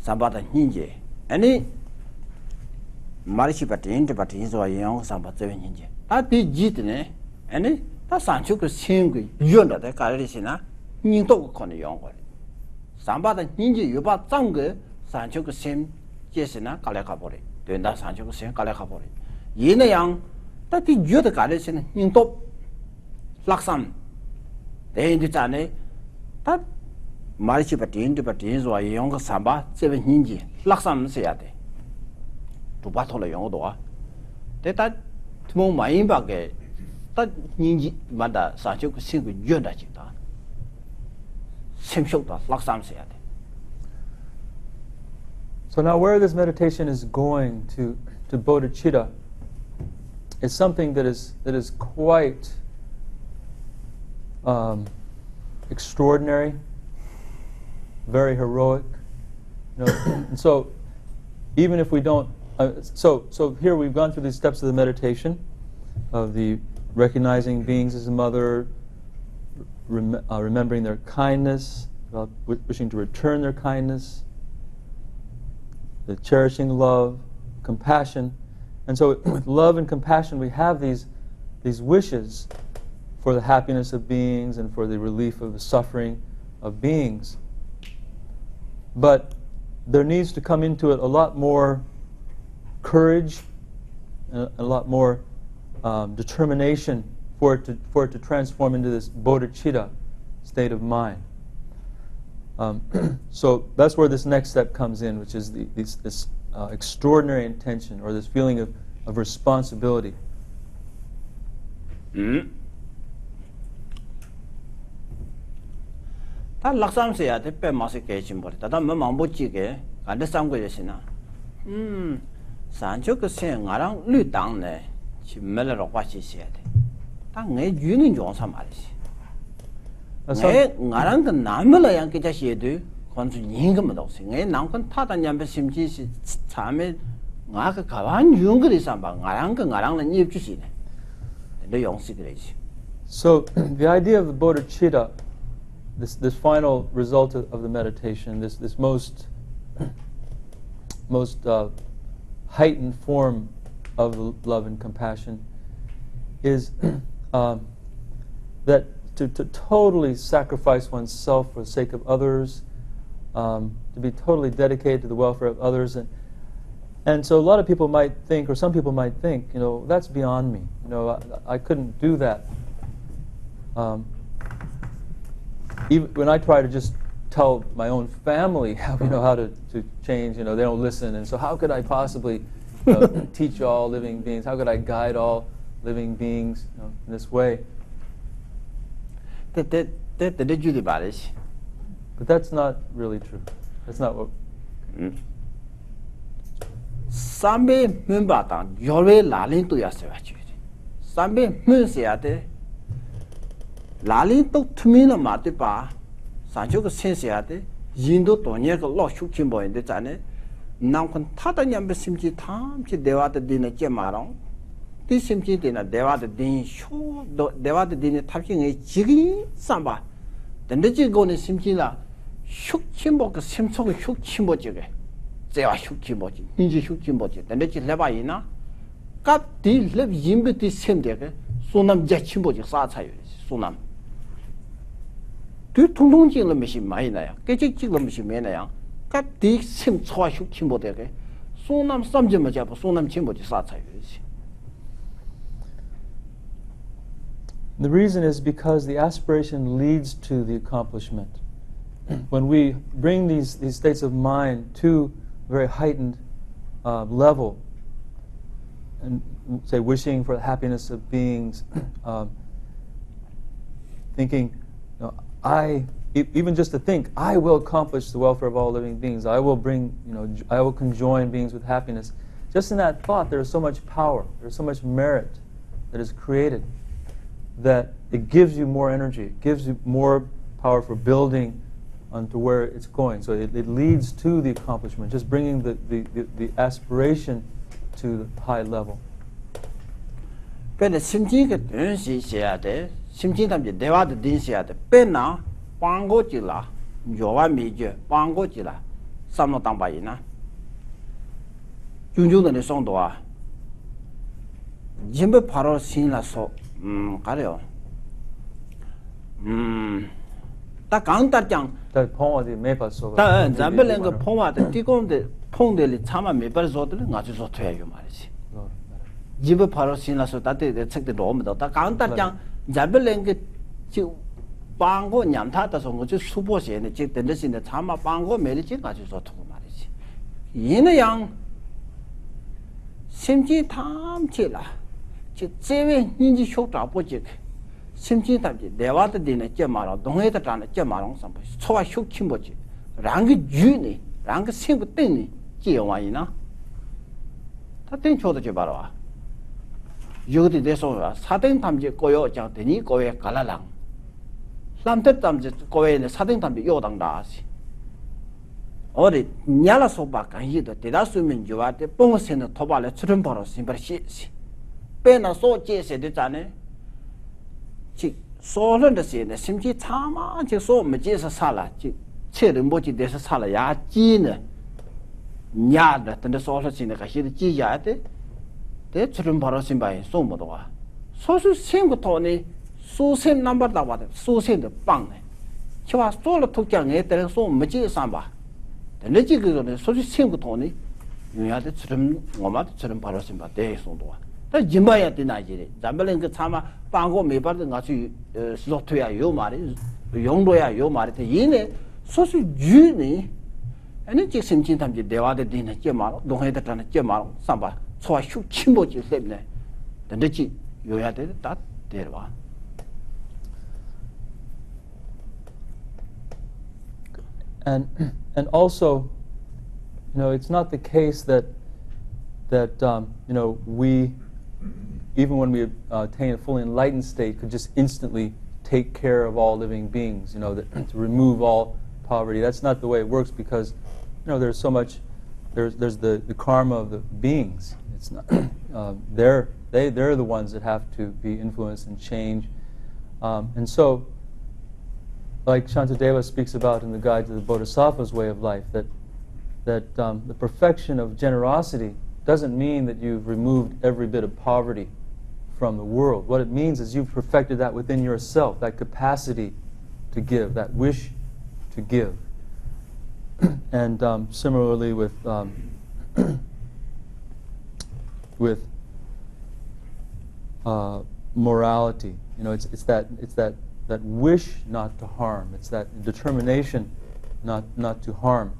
[SPEAKER 3] sambata ninje any marishi patin to patin so young sambata ninje that be jitne any that sanchu ko sing yonda the karisina ning to ko ne yong ko sambata ninje yoba zang ge sanchu ko sim jesina kale ka bori de na sanchu ko sim kale ka bori yin yang that the yod karisina ning to laksam de in the tat marichi patin to patin so young samba seven ninji laksam se ade to battle young do de tat tmo mai ba ge tat ninji mada sa chu sing ku yonda chi da sim shok da laksam se ade.
[SPEAKER 2] So now where this meditation is going to bodhicitta is something that is quite extraordinary, very heroic. You know, and so even if we don't, so here we've gone through these steps of the meditation, of the recognizing beings as a mother, remembering their kindness, wishing to return their kindness, the cherishing love, compassion. And so with love and compassion we have these wishes for the happiness of beings and for the relief of the suffering of beings. But there needs to come into it a lot more courage, and a lot more determination for it to transform into this bodhicitta state of mind. So that's where this next step comes in, which is this extraordinary intention, or this feeling of responsibility.
[SPEAKER 3] 다 락삼세야 돼 빼마세 개심벌 다다 망보지게 간데 삼고여시나 산초 그 생아랑 류당네 지멜로 과시시야 돼 당내 유는 용사 말이지 내 나랑 그 남을랑 그 자시에도 건주 인금도 없어 내 남건 타다냐면 심지시 참에 나가 가만 윤거리 삼바 나랑은 입주시네 내 용시 그래지.
[SPEAKER 2] So the idea of the bodhicitta, this final result of the meditation, this most heightened form of love and compassion, is that to totally sacrifice oneself for the sake of others, to be totally dedicated to the welfare of others, and so a lot of people might think, or some people might think, that's beyond me. I couldn't do that. Even when I try to just tell my own family how to change, they don't listen, and so how could I possibly teach all living beings? How could I guide all living beings in this way? But that's not really true. That's not what.
[SPEAKER 3] Sambe Mumbatan, Yore Lalin to Yasavach. Sambe Munsiate Lalin to Tumina Matipa, Sancho Sensiate, Yindo Tonia Lochö Kimbo in the Tane, Nangchen Adeu Simchi Tam, Devata Dina Gemaron, this Simchi Dina Devata Din Show, Devata Dina tapping a jiggy samba. Then the Jigoni Simchila, Shuk Kimbo, Simso Shuk Kimbo Jiggy. They are Shukimboji, Ninja Shukimboji, and let you levaina. Got the live yimbity same day, Sunam Jachimboji, Satsai, Sunam. Do Tungi the machine Maina, Getting the machine Mania, got the same Chua Shukimboji, Sunam Samjimajab, Sunam Chimboji, Satsai.
[SPEAKER 2] The reason is because the aspiration leads to the accomplishment. When we bring these states of mind to very heightened level, and say wishing for the happiness of beings, thinking, even just to think, I will accomplish the welfare of all living beings. I will I will conjoin beings with happiness. Just in that thought, there is so much power. There is so much merit that is created that it gives you more energy. It gives you more power for building onto where it's going. So it leads to the accomplishment, just bringing the aspiration to the high level.
[SPEAKER 3] But the Simchi can see the Simchi time the Deva the Dinsia, the Pena, Pango Chilla, Jova Major, Pango Chilla, Samo Tambaina. Junju the Sondoa Jimbe Paro Sina so, Careo. Ta Kanta Jang.
[SPEAKER 2] The poem of the Maple so.
[SPEAKER 3] Zambelang Poma, the Ticom the Pondeli Tama Maple Zotel, not so to you, Maris. Jibbe Parosina so that they check the dome, the Kanta Jang, Zambelang Bango Nyantata, so much suppose and check the list in the Tama Bango, Medici, as you saw to Maris. Yin a young Simchi Tam Chilla, Chitseve Ninja Shot up project. Simchi Tabi, Devata Dina Gemaro, don't hate the Tana Gemarong, some so I shook Kimboji. Rangi Juni, Rangi Single Tini, Giovanna. That didn't show the Jabara. You did this over, Satin Tamji Koyo Jang, the Nikoe Kalalang. Slanted Tamji Koe and the Satin Tambi Yodang Das. Or the Nyala Sobak and he that did assuming you are the bonus in the Tobala Trimporos in Bershis. Pena so chase the Tane. So learn the scene, the Simchi Tama, so Majesa Sala, Rinpoche de Sala, Ya Gina Nyada, and the soldiers in the Kashid Giate, the Trimporos by Somodoa. So same Tony, so same number that water, so same the bang. She was solo took young et and so Majesa Samba. The legend so same Tony, you had the Trimporos in Bade Sondoa. The Jimaya denied Zambeling Tama, Pango, Maple, and Nazi Slotoya, Yomari, Yondoya, Yomari, the Yene, so Juni, and it just seemed to be the dinner Gemaro, don't hate the planet Gemaro, Samba, so I shoot Chimbochi Sebne. The Nichi, you had that there one.
[SPEAKER 2] and also, it's not the case that we, even when we attain a fully enlightened state, could just instantly take care of all living beings. To remove all poverty. That's not the way it works, because there's so much. There's the karma of the beings. It's not. They're the ones that have to be influenced and change. And so, like Shantideva speaks about in the Guide to the Bodhisattva's Way of Life, that the perfection of generosity doesn't mean that you've removed every bit of poverty from the world. What it means is you've perfected that within yourself, that capacity to give, that wish to give. And similarly with morality, it's that wish not to harm. It's that determination not to harm.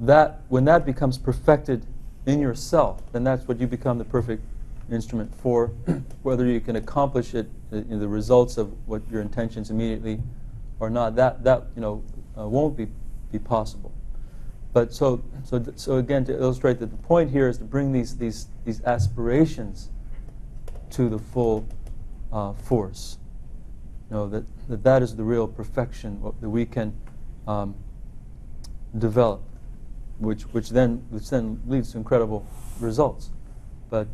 [SPEAKER 2] That when that becomes perfected in yourself, then that's what you become the perfect instrument for. Whether you can accomplish it, the results of what your intentions immediately or not, that won't be possible. But so again, to illustrate that the point here is to bring these aspirations to the full force. That is the real perfection that we can develop, which then leads to incredible results. But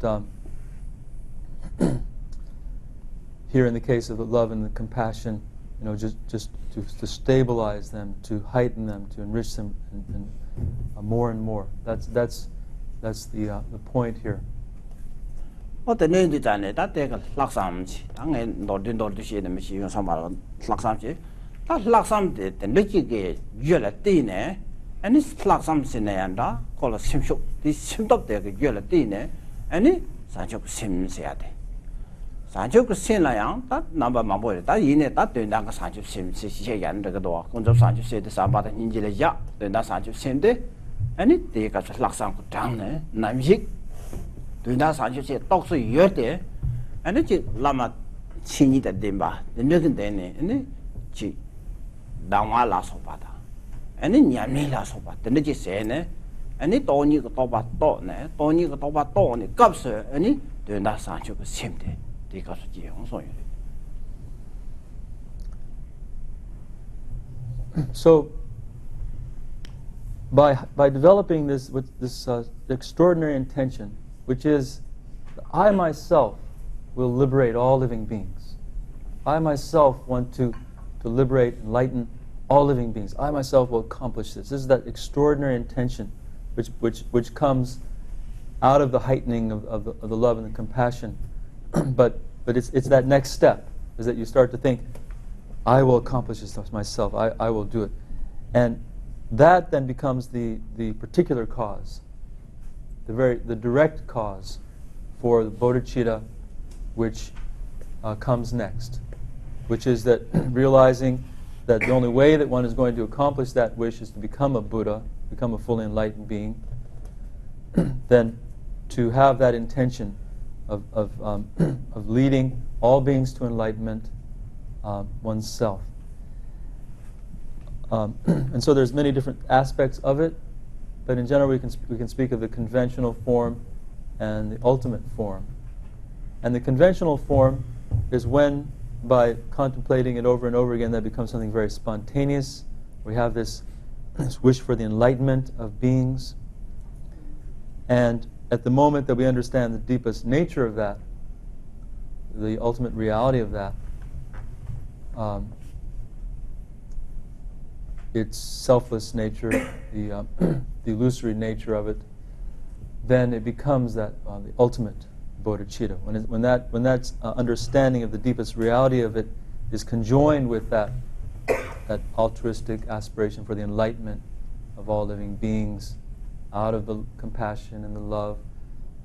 [SPEAKER 2] here in the case of the love and the compassion, just to stabilize them, to heighten them, to enrich them, and more and more. That's the point here.
[SPEAKER 3] What the name is on that take a laxamchi. I'm not doing the shit and machine some laxamchi. That laxam did the little gelatine, and it's laxam sinanda, call a simshook. This simp up there, gelatine, and it Sancho Simsiate. Sancho Sin Lion, that number my boy, that in it, that doing that Sancho Simsian, the door, Kunjo Sancho said the Sabbath in Injila, then that Sancho Sinde, and it take us laxam down, Namjik. Doing that Sancho said, talk so you're there, and it's Lama Chini the Dimba, the Milton Dene, and it chi Dama la Sopata, and in Yamila Sopat, the Niji Sene, and it only got about Tone, Tony got about Tony, Gubser, and it doing that Sancho Simde, because of you.
[SPEAKER 2] So, by developing this extraordinary intention, which is, I myself will liberate all living beings. I myself want to liberate, enlighten all living beings. I myself will accomplish this. This is that extraordinary intention, which comes out of the heightening of the love and the compassion. But it's that next step, is that you start to think, I will accomplish this myself. I will do it, and that then becomes the particular cause, the direct cause for the bodhicitta, which comes next, which is that realizing that the only way that one is going to accomplish that wish is to become a Buddha, become a fully enlightened being, then to have that intention of leading all beings to enlightenment, oneself. And so there's many different aspects of it, but in general we can speak of the conventional form and the ultimate form. And the conventional form is when, by contemplating it over and over again, that becomes something very spontaneous. We have this wish for the enlightenment of beings. And at the moment that we understand the deepest nature of that, the ultimate reality of that, its selfless nature, the illusory nature of it, then it becomes that the ultimate bodhicitta. When that understanding of the deepest reality of it is conjoined with that altruistic aspiration for the enlightenment of all living beings, out of the compassion and the love,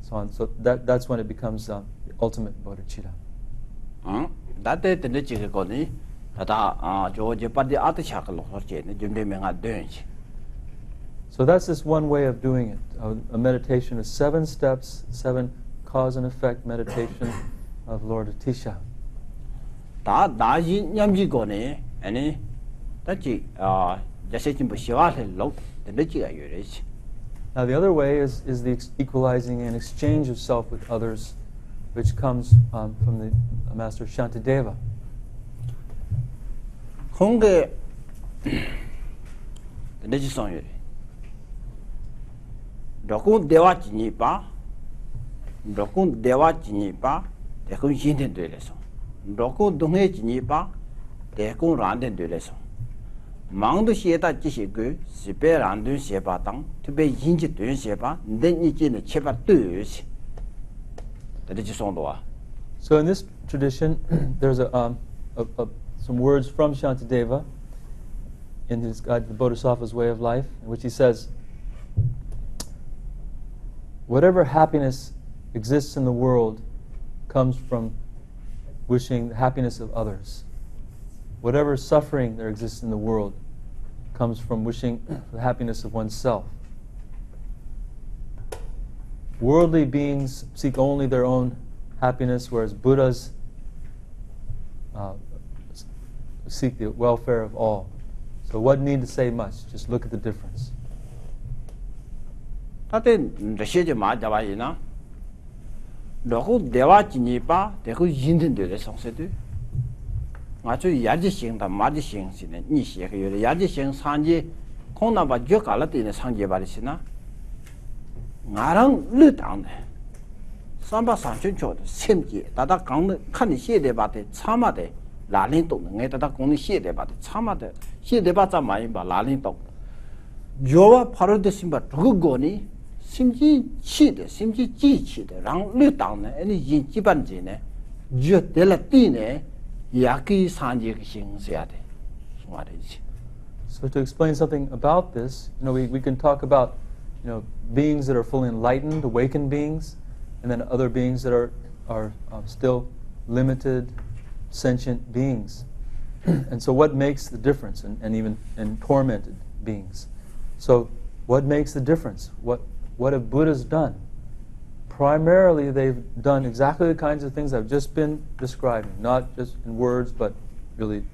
[SPEAKER 2] so on. So that's when it becomes the ultimate bodhicitta.
[SPEAKER 3] That day the Nichi Goni, Georgia, but the other chakal,
[SPEAKER 2] So that's just one way of doing it. A meditation is 7 steps, 7 cause and effect meditation of Lord Atisha.
[SPEAKER 3] 다지 자세진부 시와를 록 되지가 요래지.
[SPEAKER 2] Now the other way is the equalizing and exchange of self with others, which comes from the Master Shantideva.
[SPEAKER 3] 공개 내지 성요래. 로군 대화 진이바 로군 대화 진이바 대군 신된 되래서 로군 동해 진이바 대군 란된 되래서 망도 시에다 지시고 시베 란된 시바당 특别인지 된 시바 내니지는 제발 뜨시 내지 성도와.
[SPEAKER 2] So in this tradition, there's some words from Shantideva in his guide to the Bodhisattva's way of life, in which he says, whatever happiness exists in the world comes from wishing the happiness of others. Whatever suffering there exists in the world comes from wishing the happiness of oneself. Worldly beings seek only their own happiness, whereas Buddhas seek the welfare of all. So what need to say much? Just look at the difference.
[SPEAKER 3] 다들 러시아제 맞아봐이나 너고 대화진이바 대고 인된데 성세도 아주 야지싱다 마지싱시네 니시가 요래 야지싱 산지 콩나바 쥐갈라데네 상제 바리시나 나랑 르당네 삼바 삼춘초도 셈지 다다 강네 칸이 시에데 바데 참아데 라린도 네 다다 공니 시에데 바데 참아데 시에데 바자 많이 바 라린도 요와 파로데 심바 두고고니 심지 치데 심지 지치데 랑 르당네 아니 인지반지네 쥐델라티네 야키 산지의 신세야데 말이지.
[SPEAKER 2] So to explain something about this, we can talk about beings that are fully enlightened, awakened beings, and then other beings that are still limited, sentient beings. And so what makes the difference, and even tormented beings? So what makes the difference? What have Buddhas done? Primarily, they've done exactly the kinds of things I've just been describing, not just in words, but really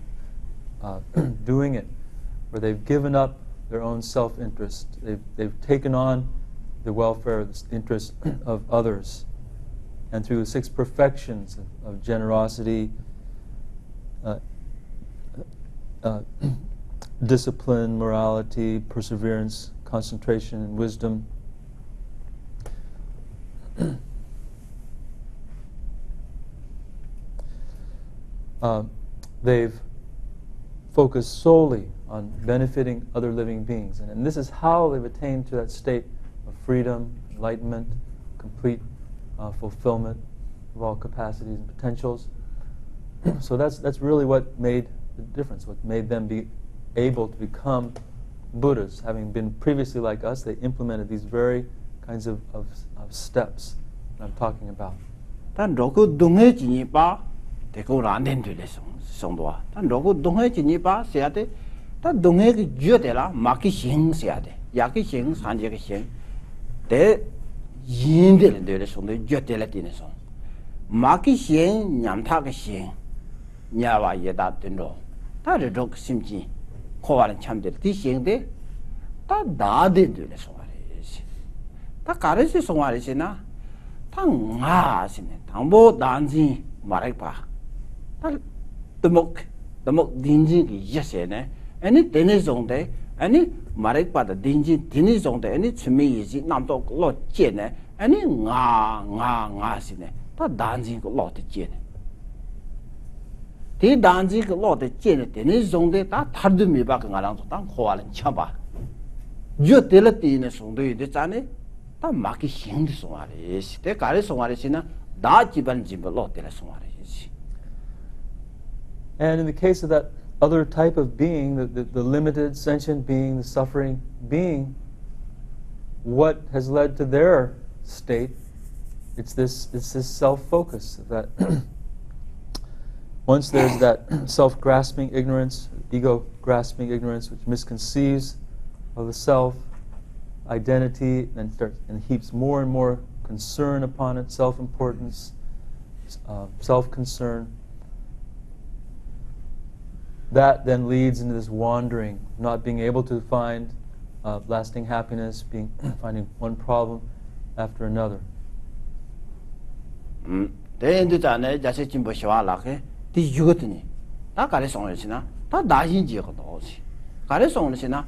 [SPEAKER 2] doing it, where they've given up their own self-interest. They've taken on the welfare, the interest of others. And through the 6 perfections of generosity, discipline, morality, perseverance, concentration, and wisdom, they've focused solely on benefiting other living beings. And this is how they've attained to that state of freedom, enlightenment, complete fulfillment of all capacities and potentials. So that's really what made the difference, what made them be able to become Buddhas. Having been previously like us, they implemented these very kinds of steps that I'm talking about.
[SPEAKER 3] 단 로고 동해진이바 대고 안 된들래서 성도와 단 로고 동해진이바 세야데 단 동해기 주어대라 마키 신세야데 야키 신 산제기 신대 인들인데 성도 주어대라 되네서 마키 신 냠타기 신 냐와 예다 된로 다르도 심지 코와는 참들 디신데 다 나된들래 성화리시 다 가르치 성화리시나 당아시네 당보 단지 말해봐 다 드목 딘지기 예세네 아니 데네종데 아니 말해봐다 딘지 디니종데 아니 취미이지 남도 로제네 아니 nga 다 단지 그 로데 제네 디 단지 그 로데 제네 데네종데 다 타르미바 그 나랑도 당 호알은 쳐봐 저 텔레티네 송도이데 자네 다 마키 힘도 송아리 시대 가리 송아리시나 다 집안 집로 때라 송아리시.
[SPEAKER 2] And in the case of that other type of being, the limited sentient being, the suffering being, what has led to their state? It's this self-focus that once there's that self-grasping ignorance, ego-grasping ignorance, which misconceives of the self, identity, and heaps more and more concern upon it, self-importance, self-concern. that then leads into this wandering, not being able to find lasting happiness, finding one problem after another.
[SPEAKER 3] Then the Jane, Jase Chimbo Shawalake, the Yugotini, Takarisonina, Tadajin Jigodosi. Karisonina,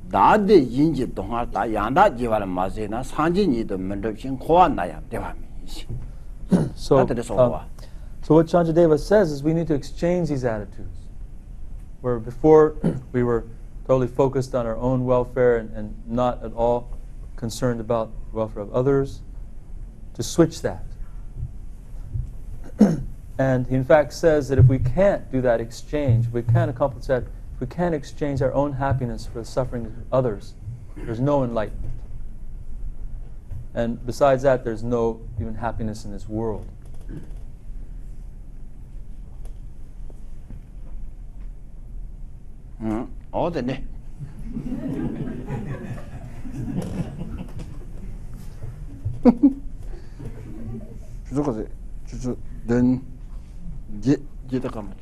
[SPEAKER 3] Dad the Yinji Donata, Yanda Jivala Mazina, Sanji, the Mendochin, Koanaya, Devami.
[SPEAKER 2] So what Chanchadeva says is we need to exchange these attitudes. Where before we were totally focused on our own welfare and not at all concerned about the welfare of others, to switch that. And he in fact says that if we can't do that exchange, we can't accomplish that, if we can't exchange our own happiness for the suffering of others, there's no enlightenment. And besides that, there's no even happiness in this world.
[SPEAKER 3] All the day. Then get a comment.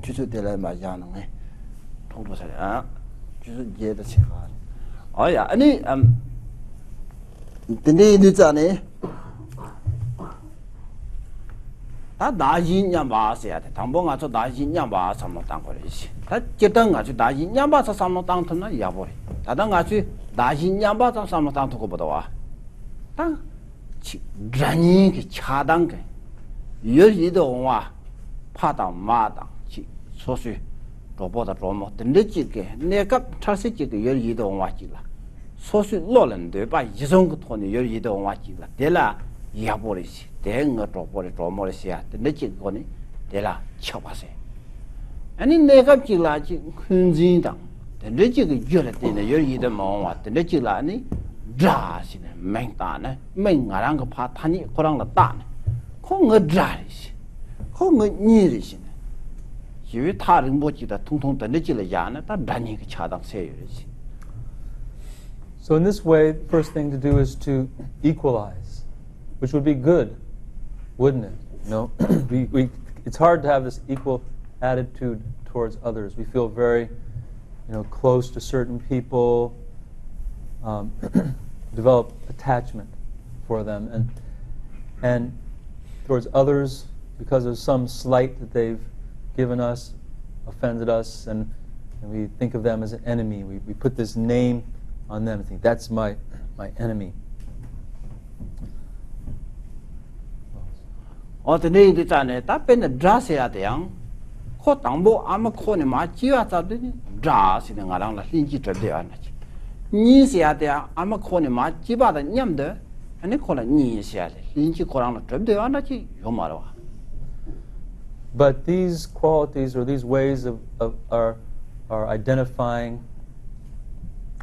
[SPEAKER 3] Just tell my young man. Told us, just get a cigar. Oh, yeah, any the need is on it. That Dajin Yamba said, Tambonga to Dajin Yamba, some of Tangoris. That Jetanga to Dajin Yamba, some of Tantana Yabori. Tadanga to Dajin Yamba, some of Tantokobodoa. Dranik Chadank. You don't want Pata Mada, Sosu, Robota Romo, the Nichik, Nekap Tarsik, you don't watch it. Sosu Loland, by Jizong Tony, you don't watch it. Della Yaboris. Then a drop or a dromorisia, the legit goni, de la chapase. And in the Gapila, Kunzinda, the legit julet in the Yuri the Mon, the legilani, dras in a Mengtana, Mengaranga Patani, Koranga Tan, Kong a dries, Kong a nearish. You retire in Bochi the Tung the Legilajana, that Danik Chadam says.
[SPEAKER 2] So, in this way, the first thing to do is to equalize, which would be good. Wouldn't it? No, it's hard to have this equal attitude towards others. We feel very, close to certain people, develop attachment for them, and towards others because of some slight that they've given us, offended us, and we think of them as an enemy. We put this name on them and think that's my enemy.
[SPEAKER 3] Or the need is on it, up in the dress at the young. Hotambo, I'm a corner, my chias at the dress in the Garanga Hinji to the Anach. Nisi at the I'm a corner, my chiba and yamder, and they call it Nisi at Hinji Koranga to the Anachi, Yomaro.
[SPEAKER 2] But these qualities or these ways of are identifying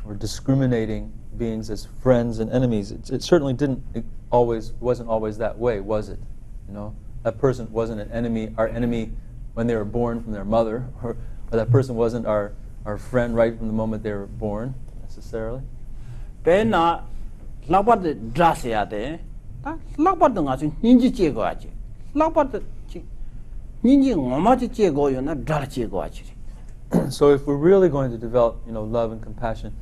[SPEAKER 2] or discriminating beings as friends and enemies. It certainly wasn't always that way, was it? That person wasn't an enemy, our enemy when they were born from their mother, or that person wasn't our friend right from the moment they were born, necessarily.
[SPEAKER 3] Pena, Labat the Drasiate, Labat the Nazi, Ninji Chigoachi, Labat the Ninji Momachi Chigo, you're not Drachigoachi.
[SPEAKER 2] So if we're really going to develop, love and compassion,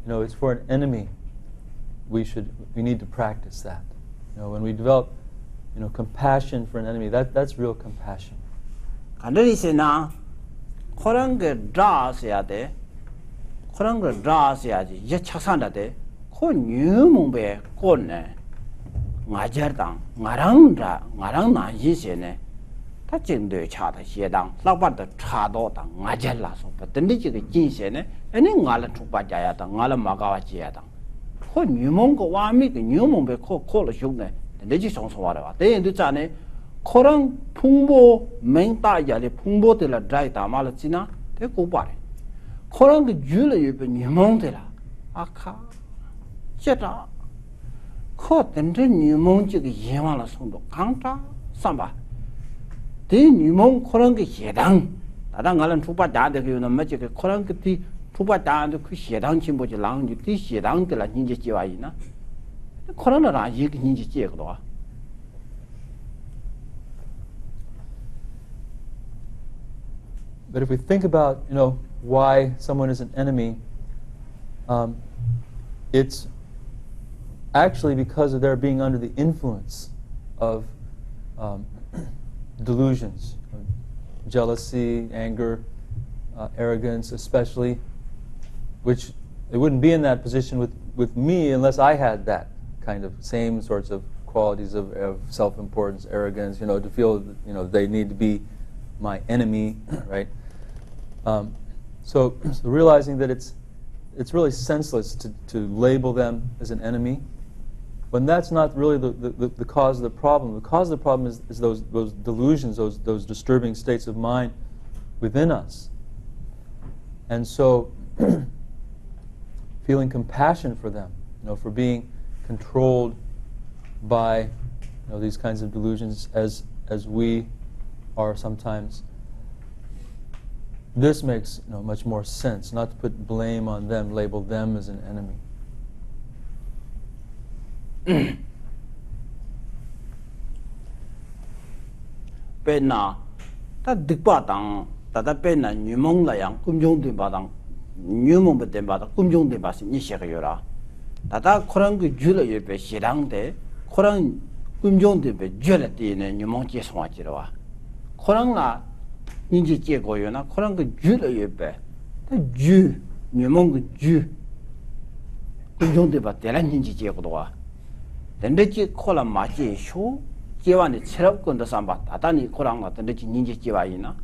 [SPEAKER 2] it's for an enemy. We need to practice that. When we develop compassion for an enemy, that's real compassion.
[SPEAKER 3] Kandarisena, Koranga Drasiate, Koranga Drasiati, Yachasandate, Kon Yumumbe, Kone, Majerdang, Marang Yisene, touching the chata Shedang, Labat the Chadota, Majella, but the Niji Jinsene, and in Gala Tupajayata, Gala Magawachiata. Kon Yumongo Wami, the Yumumbe call a sugar. Legislations whatever. They in the Chane, Korang Pumbo, Menta Yali Pumbo de la Dry Malacina, they go by. Korang Julie Numontela, Aka, Jetta, Caught and then Numonji Yamala Sundo, Kanta, Samba. Then Numon Korang Yedang, Adangalan Tupa Dada, magic Korang Tupa Dada, Kushidan Chimbo Lang, you Yedang de la Ninja Jivaina. Corona, you can ninja.
[SPEAKER 2] But if we think about, why someone is an enemy, it's actually because of their being under the influence of delusions, jealousy, anger, arrogance especially, which they wouldn't be in that position with me unless I had that kind of same sorts of qualities of self-importance, arrogance, to feel they need to be my enemy, right? So realizing that it's really senseless to label them as an enemy, when that's not really the cause of the problem. The cause of the problem is those delusions, those disturbing states of mind within us. And so feeling compassion for them, for being controlled by these kinds of delusions as we are sometimes, this makes much more sense, not to put blame on them, label them as an enemy.
[SPEAKER 3] Pena ta dikpa tang tata pena nyumong la yang kumjong din ba tang nyumong ba den ba ta kumjong din ba si ni she yo ra tata khorang ge jula ye be shirang de khorang kumjong din be jula ti ne nyumong che swa chi wa khorang la nin ji che go yo na khorang ge jula ye be ta ju nyumong ge ju kumjong din ba de la nin ji che go do wa 덴데지 콜라 마지 쇼 제완이 체럽건도 삼바 다다니 코랑 같은 데지 닌지 제와이나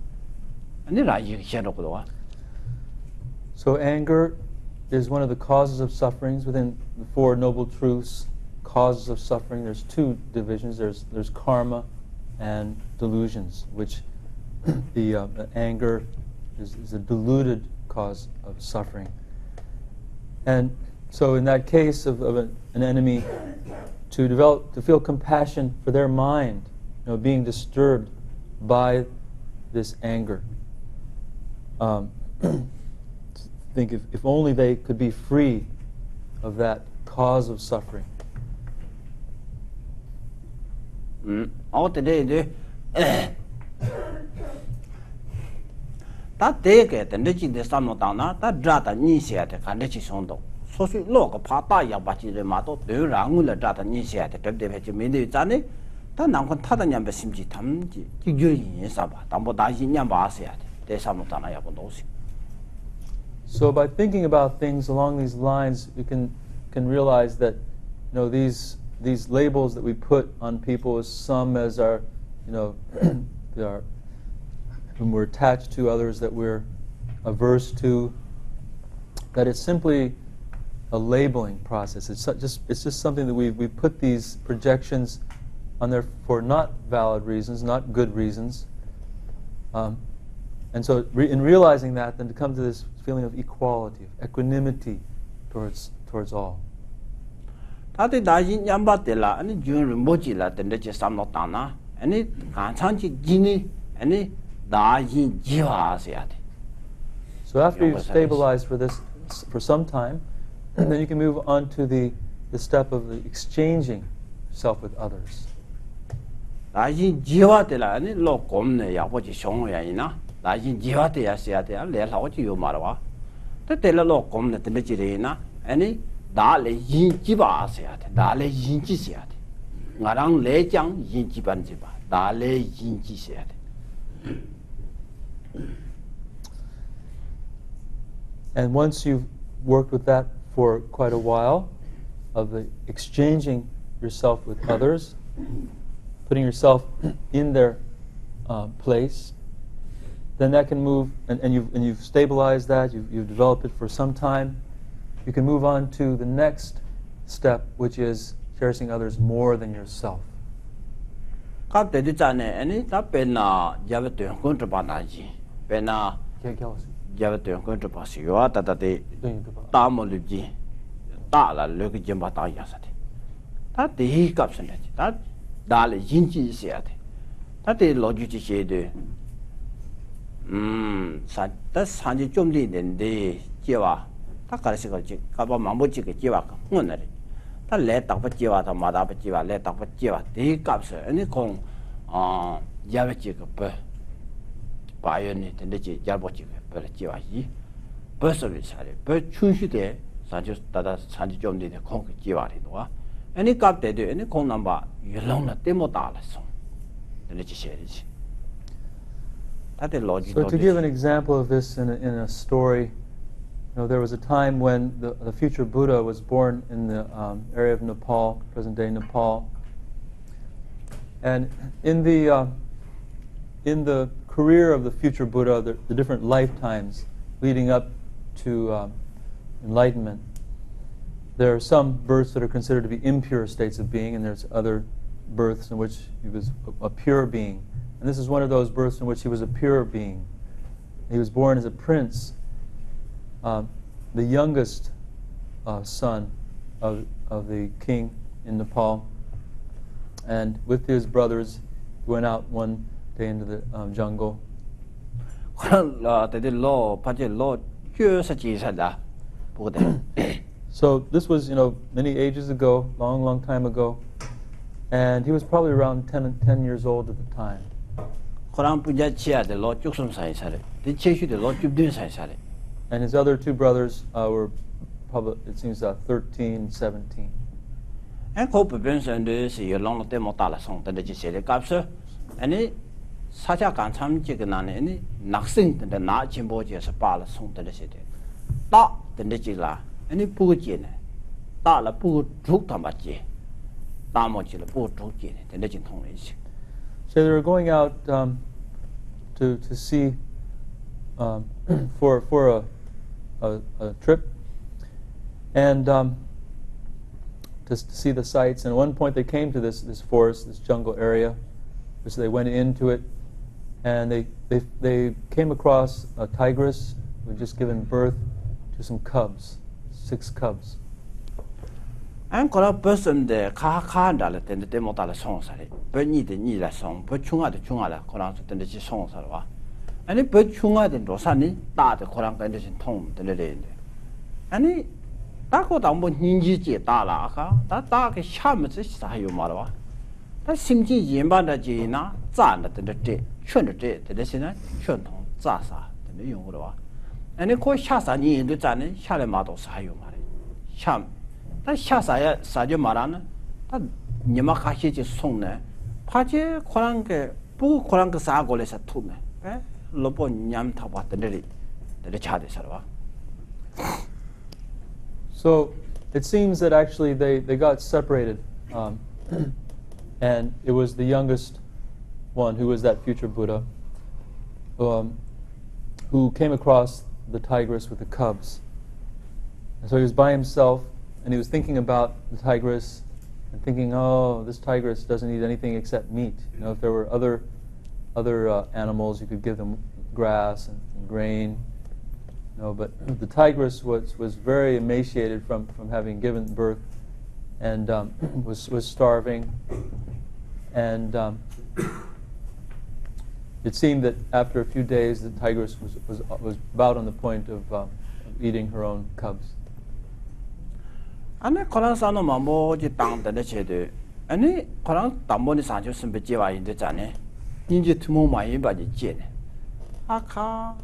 [SPEAKER 3] 아니 라이 셔놓고도.
[SPEAKER 2] So anger is one of the causes of sufferings within the Four Noble Truths. Causes of suffering, there's two divisions. There's karma and delusions, which the anger is a deluded cause of suffering. And so in that case of an enemy, to feel compassion for their mind, being disturbed by this anger. Think if only they could be free of that cause of suffering.
[SPEAKER 3] 소수 로가 파다 야바지를 마도 뇌랑을 자다 니시야데 답대베지 메데자네 다 남건 타다냠베 심지 담지 기규인 사바 담보 다시냠 바세야데 대사모다나 야본도시.
[SPEAKER 2] So by thinking about things along these lines, we can realize that these labels that we put on people, as some as our whom we're attached to, others that we're averse to, that it's simply a labeling process. It's just something that we put these projections on there for not valid reasons, not good reasons. And so in realizing that, then to come to this feeling of equality, of equanimity towards all.
[SPEAKER 3] 다들 다신 냠바텔라 아니 준 rinpoche 된데지 삼노타나 아니 간창지 지니 아니 다신 지와서야 돼.
[SPEAKER 2] So after you've stabilized for some time, and then you can move on to the step of the exchanging self with others.
[SPEAKER 3] 다시 지와텔라 아니 로 곰네 야보지 송야이나 다시 지와텔야 세야텔 레라오지 요 말와 때텔라 로 곰네 때지레나 아니 다레 인지바세야테 다레 인지세야테 나랑 레장 인지반지바 다레 인지세야테.
[SPEAKER 2] And once you've worked with that for quite a while, of the exchanging yourself with others, putting yourself in their place, then that can move, and you've stabilized that, you've developed it for some time. You can move on to the next step, which is cherishing others more than yourself.
[SPEAKER 3] Javateng going to pass you out that the Tamoluji Dala look at Jambata Yasati. That the hiccups in it, that Dali Jinji said. That the logic shade. That's Sanji Jumdi then the Jiva. Takarasico, Kaba Mamuchi, Jiva, Munari. That let up a Jiva, the Madaba Jiva, let up a Jiva, the hiccups, and it called Javachik. 바이오니 된지 잘보지 버지와 이 버스를 사례 버 춘시대 사주 다다 산지 좀 되네 공 지와리도와 아니 갑대도 아니 공 넘바 열롱나 때못 달았어 된지 셔리지 다들 로지
[SPEAKER 2] So to give an example of this in a story, there was a time when the future Buddha was born in the area of Nepal, present-day Nepal, and in the career of the future Buddha, the different lifetimes leading up to enlightenment, there are some births that are considered to be impure states of being, and there's other births in which he was a pure being. And this is one of those births in which he was a pure being. He was born as a prince, the youngest son of the king in Nepal, and with his brothers he went out one day into the jungle. So this was, many ages ago, long time ago, and he was probably around 10 years old at the time. And his other two brothers were probably, it seems, 13, 17. So they were going out to see for a trip, and to see the sights. And at one point they came to this forest, this jungle area, which they went into it, and they came across a tigress who had just given birth to some cubs, 6 cubs.
[SPEAKER 3] And a person the Kahanda and the Demotala songs, but need a song, but Chunga the Chungala, Koran to the songs. And it put Chunga the Rosani, that the Koran condition tone, the lady. And it Taco Dambo Ninji Dalaka, that dark shamus is Sayu that seems Yimbanda Gina, Zan at the day, Chun the day, the listener, Chun Zaza, the Yungua. And it called Shasani in the Zani, Shalemato Sayu Sham. That Shasaya Sadio Marana, that Nimakashi song, Pache Koranke, Pu Koranka Sagoles at Tune, Lobo Nyam Tapa the Lily, the Chadisarva.
[SPEAKER 2] So it seems that actually they got separated, and it was the youngest one, who was that future Buddha, who came across the tigress with the cubs. And so he was by himself, and he was thinking about the tigress, and thinking, oh, this tigress doesn't eat anything except meat. If there were other animals, you could give them grass and grain. But the tigress was very emaciated from having given birth, and was starving. And it seemed that after a few days, the tigress was about on the point of eating her own cubs.
[SPEAKER 3] And Koran Mambo Jitang the Chedu, and Koran Tamboni Sancho Simbejiva in the Jane, Ninja Tumoma by the Jin. Aka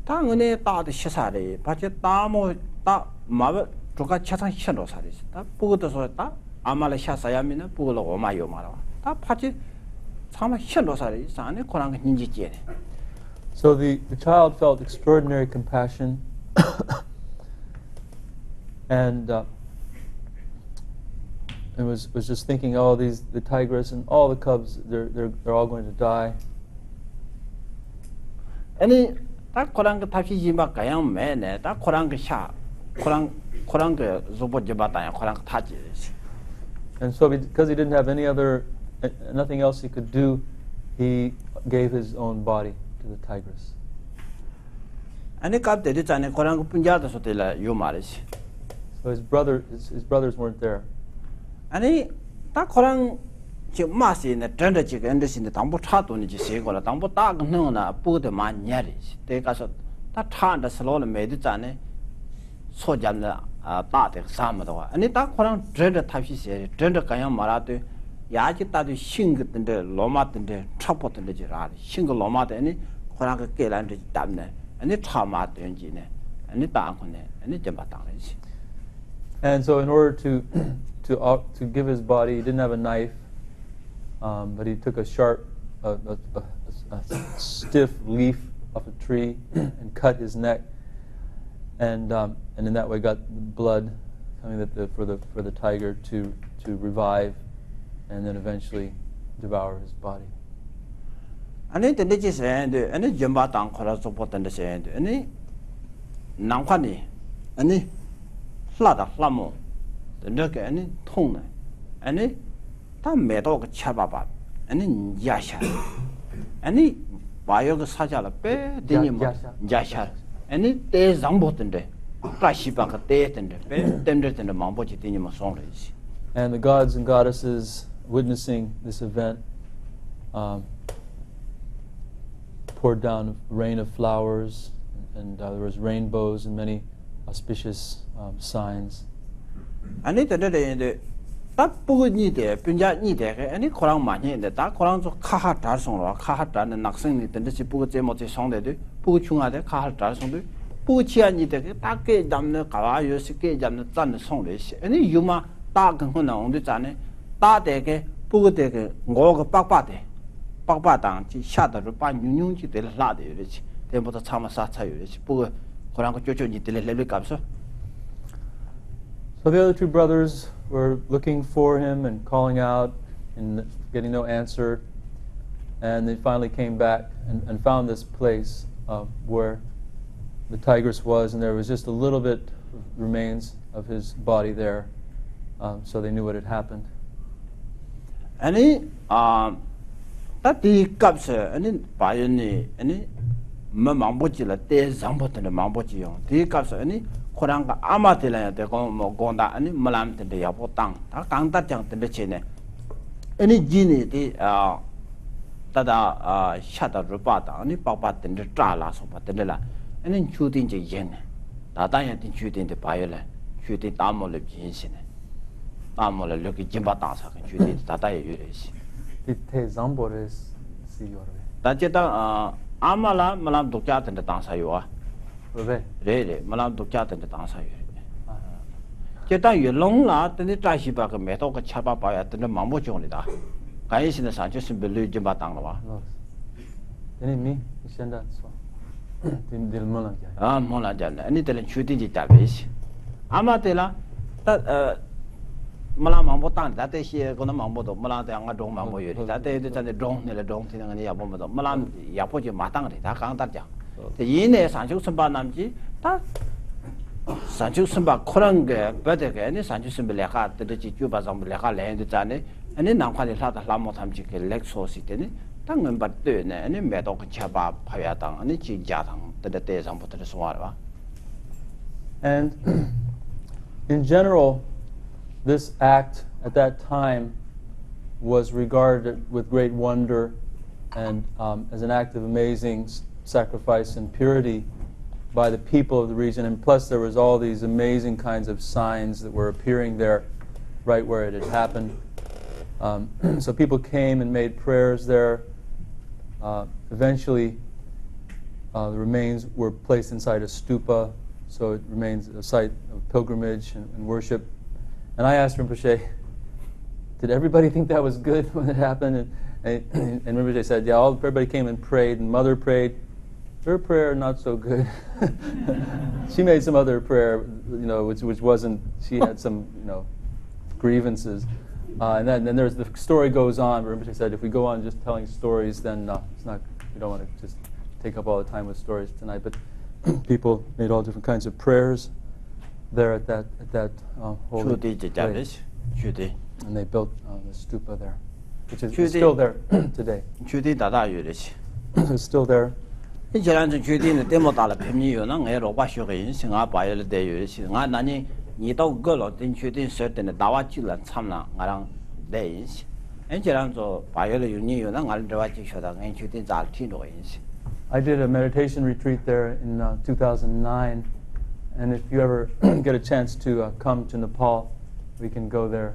[SPEAKER 3] Tangone thought the Shasari, Pacha Tamo, Mother, Toka Chatan Shadosaris, that Pugosota, Amala Shasayamina, Pulo or Mayo Mara, that Pachi, some Shadosaris, and Koran Ninja.
[SPEAKER 2] So the child felt extraordinary compassion. And it was just thinking, oh, the tigress and all the cubs, they're all going to die.
[SPEAKER 3] Any that Koran Tachi Kayam man, that Koran Sha, Koran Zobo Jabata and Koran Tajis.
[SPEAKER 2] And so because he didn't have nothing else he could do, he gave his own body to the tigress.
[SPEAKER 3] And the Kap did it and Koran Punjata Sotela Yumaris.
[SPEAKER 2] So his brothers weren't there.
[SPEAKER 3] And he that Koran Mass in the tender chicken in the Tambo Tato in the Segola, Tambo Tag Nona, put the man Yaris. Take us that time the Salon made it and so jam the Tate Samador. And it that Koran dreaded type she said, dreaded Kayam Marate, 야지 따도 싱거든데 로마든데 첩보든데 지라 싱거 로마데 코라가 깨란데 담네 아니 차마 된지네 아니 땅코네 아니 점바 땅이지.
[SPEAKER 2] And so in order to give his body, he didn't have a knife, but he took a sharp, a stiff leaf off a tree and cut his neck, and in that way got blood coming for the tiger to revive, and then eventually devour his body.
[SPEAKER 3] 아니 근데 지세인데 아니 점바 땅 코라서 보던데 세인데 아니 남관이 아니 슬라다 슬라모 근데 아니 통네 아니 다 매도가 차바바 아니 야샤 아니 바요가 사자라 빼 되니뭐 야샤 아니 때 장보던데 라시바가 때던데 빼 땜들던데 망보지 되니뭐 송래지.
[SPEAKER 2] And the gods and goddesses witnessing this event poured down rain of flowers, and there was rainbows and many auspicious signs.
[SPEAKER 3] 아니 근데 딱 부근이데 분자니데 아니 코랑 많이인데 다 코랑 저 카하 달성로 카하 달는 낙성이 된듯이 부그제 뭐지 성대도 부그 중하데 카하 달성도 부치안이데 딱게 잡는 가와 요식게 잡는 짠의 성례시 아니 유마 다근훈나 온데 짠에 다대게 부그대게 ngo가 빡빡대 빡빡당下的把뉴뉴지 될 라데 이러지 대보다 참아 사차 이러지 부그 코랑 거 쪼쪼니 될 레벨 값서.
[SPEAKER 2] So the other two brothers were looking for him and calling out and getting no answer, and they finally came back and found this place where the tigress was, and there was just a little bit of remains of his body there, so they knew what had happened.
[SPEAKER 3] 아니 따디 값에 아니 바연이 아니 망보지라 때 장보던데 망보지요 디 값에 아니 코랑가 아마텔라야 되고 뭐 gondа 아니 말람텐데 야보 땅 강다장텐데 체네 아니 지니디 따다 샤다 루바다 아니 빠빠텐데 짜라서 빠텐데라 아니 추딘제 예네 다다야 딘 추딘데 바열래 추딘 다몰레 진시네 다몰레 럭이 짐바다사 추딘 다다야 유레시
[SPEAKER 2] Ite zambores siyorbe.
[SPEAKER 3] 다제다 아마라 말람 독자텐데 당사요아
[SPEAKER 2] Robe.
[SPEAKER 3] 레레 말람 독자텐데 당사요 제다 유롱라 텐데 짜시바가 메도가 차바바야 텐데 망보종이다 가이신의 산주스 빌리 짐바당라와
[SPEAKER 2] Teni mi ishenda so. Dil molan kya.
[SPEAKER 3] 아 몰라잖아 아니 때는 주딘지 잡이시 아마텔라 따 말람 망보 땅 다대시 거는 망보도 말람 대anga 동 망보 요리 다대도 전에 동 내려 동 티는 거 야보면도 말람 야보지 마땅하리 다 강다자 이내 산주 선바 남지 다 산주 선바 코란 게 버데게 아니 산주 선바 레가 뜨듯이 주바장 레가 랜드 자네 아니 남관이 사다 라모 탐지 그 렉소시 때니 당은 받되네 아니 매도 그 차바 파야당 아니 진짜당 뜨데 대상부터 소화와.
[SPEAKER 2] And in general, this act at that time was regarded with great wonder and as an act of amazing sacrifice and purity by the people of the region. And plus there was all these amazing kinds of signs that were appearing there right where it had happened. So people came and made prayers there. Eventually the remains were placed inside a stupa, so it remains a site of pilgrimage and worship. And I asked Rinpoche, did everybody think that was good when it happened? And Rinpoche said, yeah, everybody came and prayed, and Mother prayed. Her prayer, not so good. She made some other prayer, which wasn't, she had some, grievances. And then the story goes on, where Rinpoche said, if we go on just telling stories, then it's not, we don't want to just take up all the time with stories tonight. But people made all different kinds of prayers there at that holy place. And they built the stupa there, which is still there today. It's still there.
[SPEAKER 3] 이제는 주디는 데모달라 뱀이요나 내 로바쇼게 인생아 바이를 대요시 나 나니 니도 걸로 된 주디 설때는 나와지라 참나 나랑 내인시 이제는 저 바이를 유니요나 날 들어와지 쇼다 내 주디 잘 티노 인시.
[SPEAKER 2] I did a meditation retreat there in 2009, and if you ever get a chance to come to Nepal, we can go there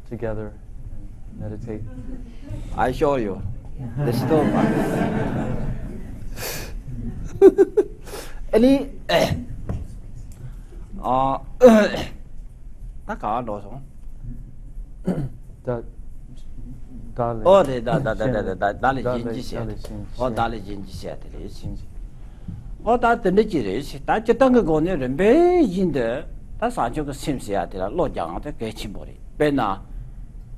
[SPEAKER 2] together meditate.
[SPEAKER 3] I show you the stone one. Any tất cả đồ sống. Oh, da le jin ji xie. Oh, da le jin ji xie de le xin. Oh, da de le ji le xi, da ji dang ge go ne ren bei yin de, da san jiu ge sim xie de la lo jiang de ge qi bo li. Bei na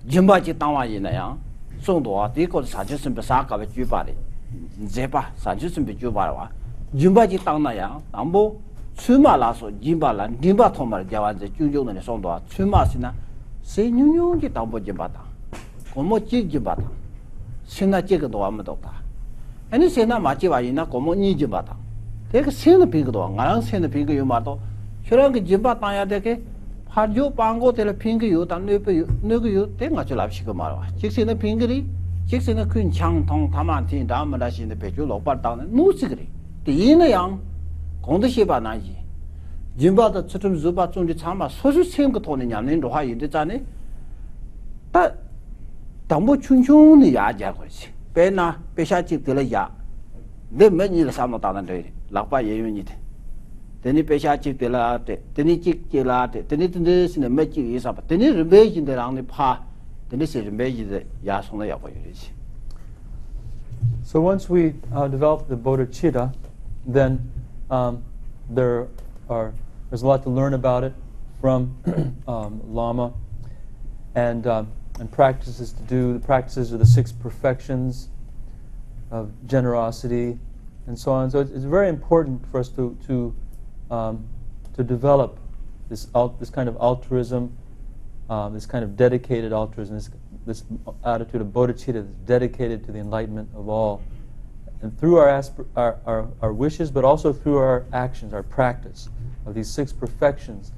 [SPEAKER 3] jin ba ji dang wa yin na yang, song duo de go san jiu sim be sa ga be ju ba li. Zhe ba san jiu sim be ju ba wa. Jin ba ji dang na yang, dang bo 出马拉说，金巴兰，金巴托马加完这九九年的上多，出马是呢，谁牛牛的当不金巴当，我们金巴当，现在这个多我们都打，你现在马几万人呢，我们你金巴当，这个现在评个多，俺现在评个有嘛多，虽然个金巴当呀这个，他就帮我这个评个有，但那个有，这我就来不起个嘛了，即使那评个的，即使那可以强通他们听，他们那现在别就老板当的，弄这个的，第一那样。 공도 시바 나지 진바도 처럼 주바 좀지 참아 소수 세운 거 돈이 냠는 로하 이랬잖아 다 담보 춘춘이 야자 거지 배나 배샤지 들어야 내 맨일 삼노 다는데 락바 예윤이 돼 되니 배샤지 들어라데 되니 찍지라데 되니 든데스네 매지 이사 되니 르베진데랑니 파 되니 르베지데 야송의 야보 이러지.
[SPEAKER 2] So once we develop the bodhicitta, then there's a lot to learn about it from Lama, and practices to do. The practices are the 6 perfections of generosity, and so on. So it's very important for us to develop this kind of altruism, this kind of dedicated altruism, this attitude of bodhicitta that's dedicated to the enlightenment of all. And through our wishes, but also through our actions, our practice of these 6 perfections,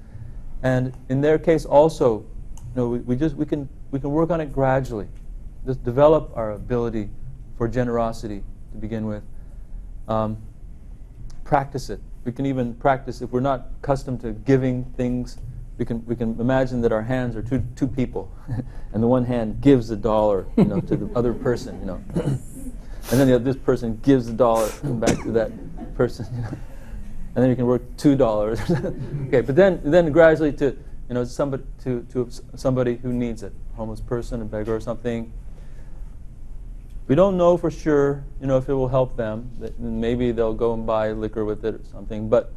[SPEAKER 2] and in their case also, we can work on it gradually. Just develop our ability for generosity to begin with. Practice it. We can even practice if we're not accustomed to giving things. We can imagine that our hands are two people, and the one hand gives $1, to the other person, And then this person gives $1 back to that person, and then you can work $2. Okay, but then gradually to somebody who needs it, a homeless person, a beggar, or something. We don't know for sure, if it will help them. Maybe they'll go and buy liquor with it or something. But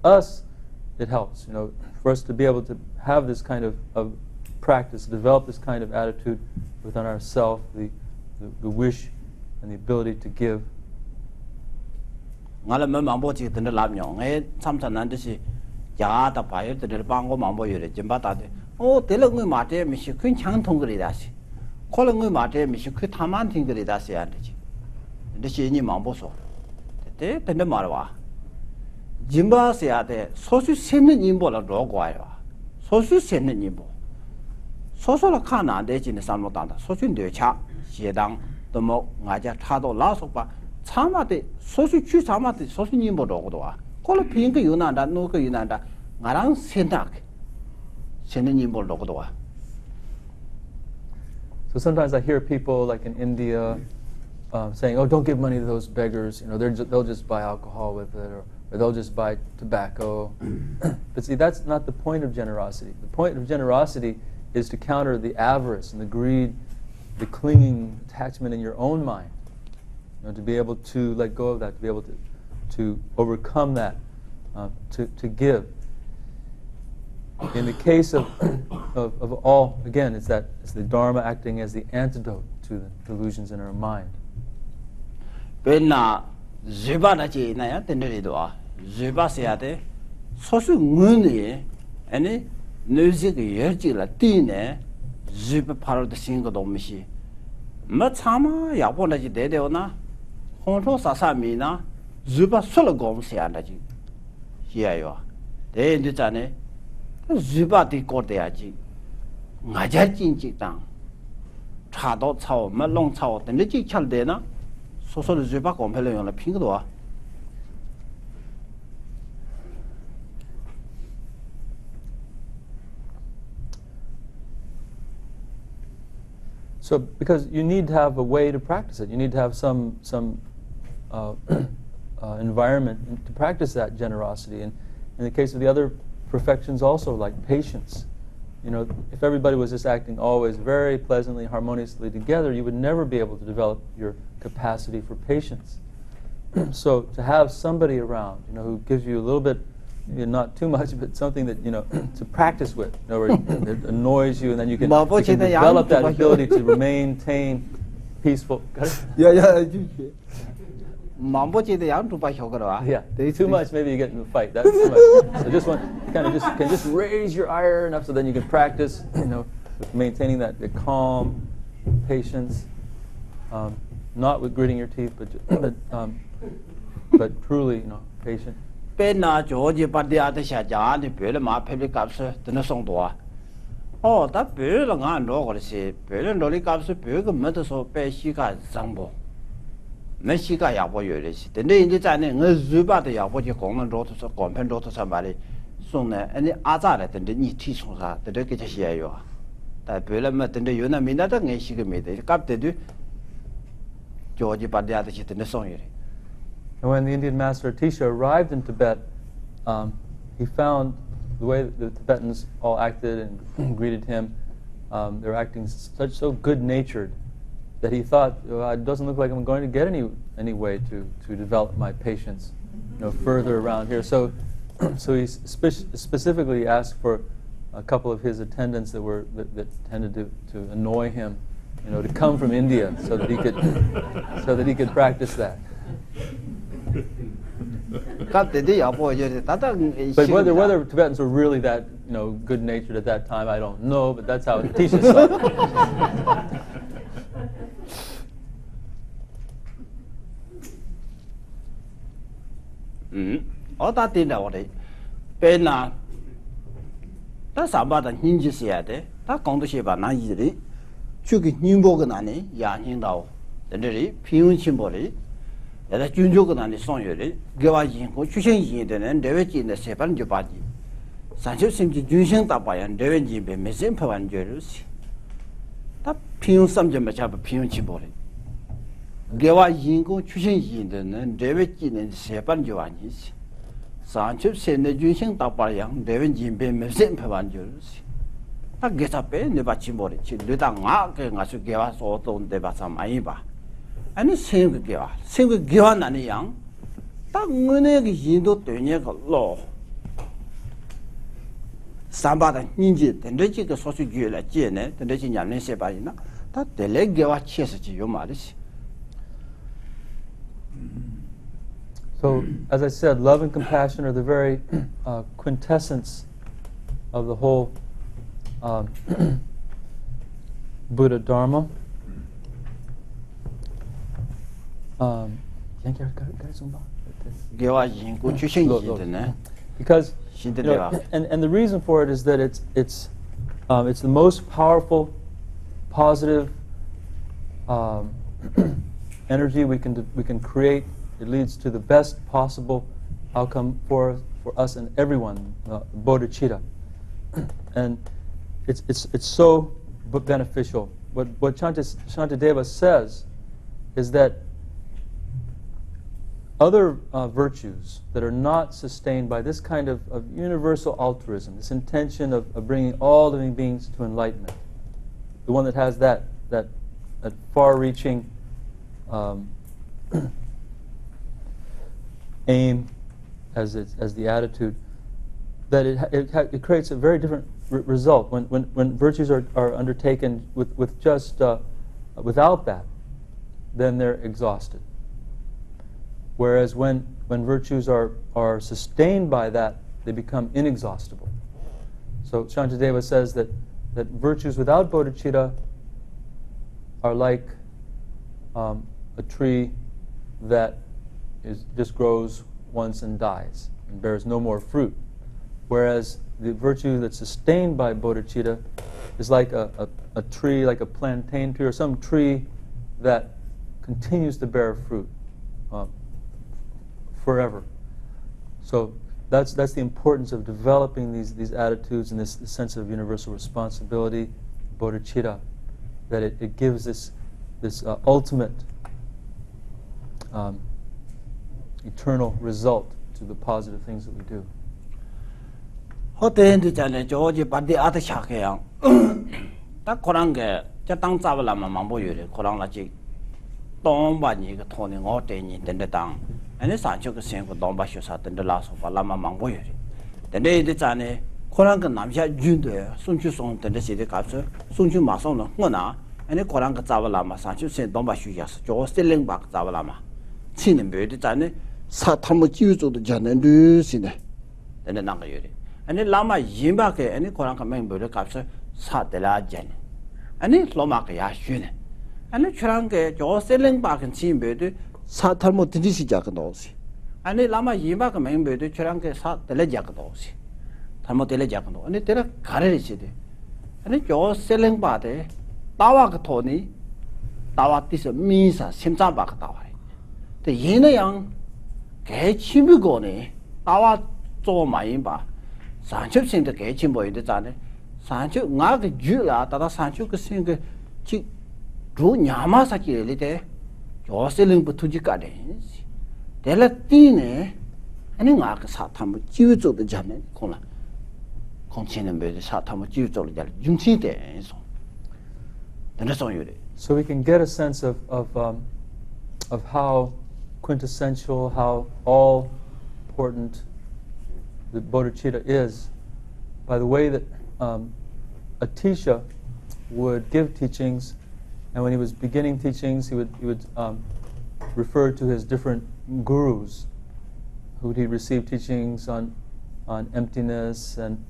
[SPEAKER 2] us, it helps. For us to be able to have this kind of practice, develop this kind of attitude within ourselves, the wish and the ability to give.
[SPEAKER 3] Ngala me mambo chi tende lam nyong e samsan nan de si ja ta pa ye de bang go mambo yure jimba ta de o de le ngui ma de mi shi kun chang thong gri da si ko le ngui ma de mi shi ku ta man thing gri da si an de chi de shi ni mambo so de tende ma wa jimba se ya de so su sen ne nim bo la ro gwa ya so su sen ne nim bo so so la kha na de chi ne sam lo ta da so su de cha xie dang Dulmo Chöje Chado Lasopa, Chamate, Sosu Chu Chamate, Sosu Nimbo Dogoa, Call a pink Yunanda, no Yunanda, Marang Sendak, Senimbo Dogoa.
[SPEAKER 2] So sometimes I hear people like in India saying, "Oh, don't give money to those beggars. They'll just buy alcohol with it, or they'll just buy tobacco." But see, that's not the point of generosity. The point of generosity is to counter the avarice and the greed, the clinging attachment in your own mind, to be able to let go of that, to be able to overcome that, to give. In the case of all, again, it's the Dharma acting as the antidote to the delusions in our mind.
[SPEAKER 3] Benna zuba na chi na ya tenri do a zuba se ya de so su ngun ni ani nuzi ge yer ji la ti ne zuba paro de sing go do mi shi ma chama ya bo na ji de de na hong tho sa sa mi na zuba so lo go se ya na ji ya yo de ni cha ne zuba di ko de ya ji nga ja jin ji dang cha do chao ma long chao de ni ji chal de na 소소를 주바 공패를 용을 핑거도 와.
[SPEAKER 2] So because you need to have a way to practice it, you need to have some environment to practice that generosity. And in the case of the other perfections also, like patience, you know, if everybody was just acting always very pleasantly, harmoniously together, you would never be able to develop your capacity for patience. So to have somebody around, you know, who gives you a little bit, you know, not too much, but something that, you know, to practice with, in other words, that annoys you, and then you can develop that ability to maintain peaceful.
[SPEAKER 1] Yeah.
[SPEAKER 2] Yeah, too much, maybe you get into a fight. That's too much. So just just raise your ire enough so then you can practice, you know, with maintaining that the calm, patience, not with gritting your teeth, but truly, you know, patient.
[SPEAKER 3] Oh, that bill and no, say, bill and Dolly Caps, Bill, Metaso, Peshika, Zambo. Meshika Yaboyulis. The name is Zuba, the Yaboy Common daughters of compend to somebody. Soon, any other than the need teach her, the Dekita share you. That bill met in the Unamina, the she made the cap to do Georgie Padia shit in the song.
[SPEAKER 2] And when the Indian master Tisha arrived in Tibet, he found the way that the Tibetans all acted and greeted him. They were acting so good-natured that he thought, it doesn't look like I'm going to get any way to develop my patience, you know, further around here. So he specifically asked for a couple of his attendants that tended to annoy him, you know, to come from India so that he could practice that. But whether Tibetans were really that, you know, good-natured at that time, I don't know. But that's how Tisha saw it.
[SPEAKER 3] All that dinner already. Pena. That's about the hinges yet. That condition about 90. Chuki Nimboganani, Yan Hindao. The Neri, Piun Chimbori. The Junjogan and the Sonyuri, Gavajin, Chushing Yin, and David in the Sepan Jubadi. Sancho seemed to Junsheng Tabai and David Jim, Mezimpo and Jerus. That Piun Samjam Machapa Piun Chimbori. Gavajin, Chushing Yin, and David in the Sepan Juanis. Sancho sent the Junsheng Tabai and David Jim, Mezimpo and Jerus. That gets up in the Bachimbori, Chilutang, as you gave us all on the Basamaiba. And the same with Givan and Young. That Muneg Yindo to law. Somebody ninja, the Rechik sausage like Jene, the Rechin Yanese Barina, that the leg gave a chess to your malice.
[SPEAKER 2] So, as I said, love and compassion are the very quintessence of the whole Buddha Dharma. Because, you know, and the reason for it is that it's the most powerful, positive energy we can create. It leads to the best possible outcome for us and everyone, bodhicitta, and it's so beneficial. What Shantideva says is that other virtues that are not sustained by this kind of universal altruism, this intention of bringing all living beings to enlightenment, the one that has that far-reaching aim as the attitude, that it creates a very different result when virtues are undertaken with just without that, then they're exhausted. Whereas when virtues are sustained by that, they become inexhaustible. So Shantideva says that virtues without bodhicitta are like a tree that just grows once and dies and bears no more fruit. Whereas the virtue that's sustained by bodhicitta is like a tree, like a plantain tree or some tree that continues to bear fruit forever. So that's the importance of developing these attitudes and this sense of universal responsibility, bodhicitta, that it gives this ultimate eternal result to the positive things that we do.
[SPEAKER 3] 호텔인데 전에 저기 바디 아트 샤케양 딱 그런 게 저땅 잡으려면 망보유래 그런라지 동반이 그 돈이 어때니 된다당 아니 산초 그 생고 동바쇼사 된다라서 발라마 망보유래 근데 이제 전에 그런 그 남자 준대 손주송 된다 시대 가서 손주 마성은 뭐나 아니 그런 거 잡으려면 산초 생 동바쇼야서 저 스텔링 박 잡으려면 치는 배도 전에 사탐을 지우줘도 전에 뉴시네 된다 나가 유래 아니 라마 임바게 아니 그런 거 맹보를 값을 사들라 전 아니 로마가 야슈네 아니 그런 게저 셀링 박은 침배도 사탈모 드리시자가 넣으시 아니 라마 임바가 맹보도 그런 게 사들라자가 넣으시 탈모 들라자가 넣 아니 때라 가르치데 아니 저 셀링 바데 따와가 돈이 따와 뜻이 미사 심장 바가 따와 데 얘네양 개침이고네 따와 좀 많이 봐 산초생도 개침 보이데 자네 산초 나가 주라 따다 산초 그 생각 지 루냐마사키레데 조셀링부 투지까데 델라티네 아니 나가 사탐부 지우조도 자네 콜라 공치는 배도 사탐부 지우조를 잘 중치대서 된다서 요래
[SPEAKER 2] So we can get a sense of how quintessential, how all important the bodhicitta is by the way that Atisha would give teachings, and when he was beginning teachings, he would refer to his different gurus who he received teachings on emptiness and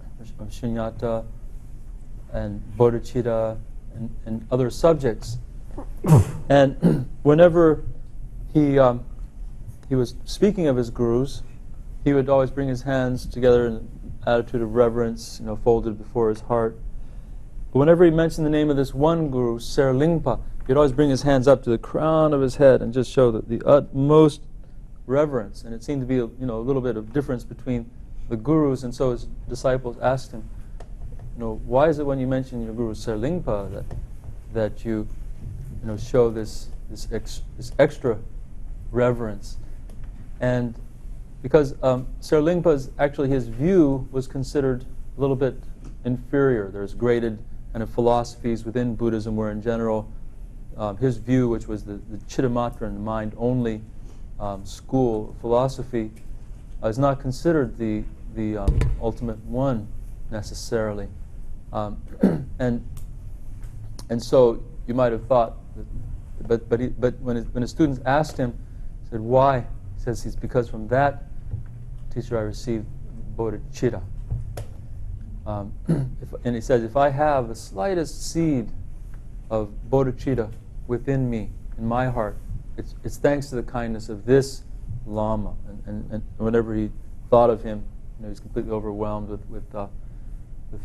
[SPEAKER 2] shunyata and bodhicitta and other subjects. And whenever he was speaking of his gurus, he would always bring his hands together in an attitude of reverence, folded before his heart. But whenever he mentioned the name of this one guru, Ser Lingpa, he'd always bring his hands up to the crown of his head and just show the utmost reverence. And it seemed to be a little bit of difference between the gurus, and so his disciples asked him, why is it when you mention your guru Ser Lingpa that you show this extra reverence? And because Ser Lingpa's, actually his view was considered a little bit inferior. There's graded kind of philosophies within Buddhism where in general his view, which was the Chittamatra, mind-only school of philosophy, is not considered the ultimate one necessarily. And so you might have thought, but when his students asked him, he said, why? He says, it's because from that teacher I received bodhicitta. And he says, if I have the slightest seed of bodhicitta within me, in my heart, it's thanks to the kindness of this Lama. And whenever he thought of him, he was completely overwhelmed with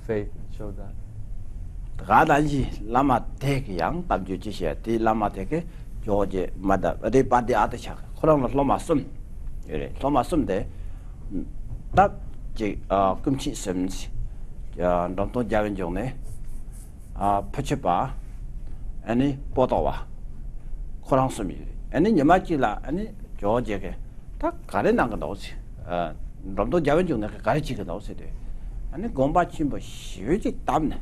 [SPEAKER 2] faith, and showed that.
[SPEAKER 3] 가다지 라마 대게 양 담주 지시야 디 라마 대게 조제 마다 어디 바디 아드샤 그러면 로마 숨 이래 로마 숨데 답지 금치 섬지 야 넘도 자원 종네 퍼치바 아니 보도와 코랑 숨이 아니 녀마지라 아니 조제게 다 가래난 거 나오지 넘도 자원 종네 가르치게 나오세요 아니 공바침보 시위지 땀네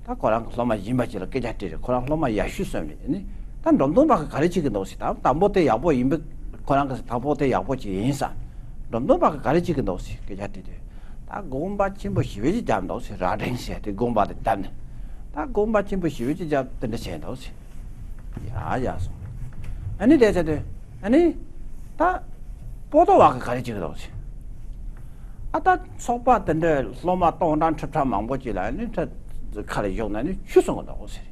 [SPEAKER 3] 다 거랑 로마 임바지를 깨자티를 거랑 로마 야슈섬이 아니 단 롬동바가 가르치게 놓으시다 담보대 야보 임백 거랑 그 담보대 야보지 인사 롬동바가 가르치게 놓으시 깨자티를 다 공바침보 시위지 잠 놓으시 라랭시에 데 공바데 땀네 다 공바침보 시위지 잠 된데 세 놓으시 야야소 아니 대자데 아니 다 보도와 가르치게 놓으시 아따 속바 된데 로마 동단 첩참 망보지라 아니 칼이 용나니 추성을 나오세요.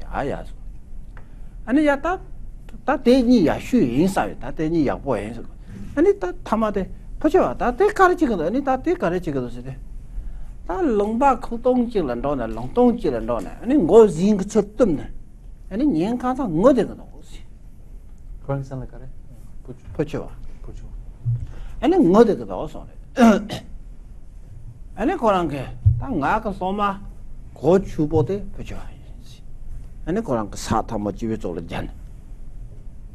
[SPEAKER 3] 야야서. 아니 야다 대니 야슈 인사에 다 대니 야보에서. 아니 다 타마데 보죠. 다 대가르치거든. 아니 다 대가르치거든. 다 롱바空동지런도네 롱동지런도네. 아니 고징 쳤듬네. 아니 년 가서 어디가 나오지.
[SPEAKER 2] 그런 생각 그래.
[SPEAKER 3] 보죠. 아니 어디가 나와서. 아니 그런 게딱 나가 소마 고추보대 보죠. 아니 그런 그 사타모 집에 쪽으로 전.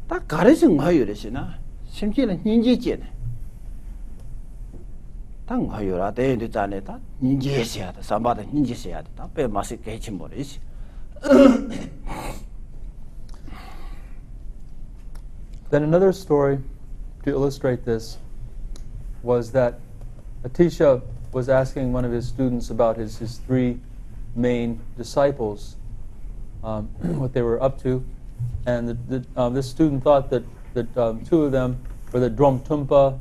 [SPEAKER 3] 다 가르친 거요래시나. 심지는 인지제네. 당 거요라 대인도 자네다. 인지해야 돼. 삼바다 인지해야 돼. 배 맛이 개치 모르지.
[SPEAKER 2] Then another story to illustrate this was that Atisha was asking one of his students about his three main disciples, what they were up to, and this student thought that two of them were the Dromtumpa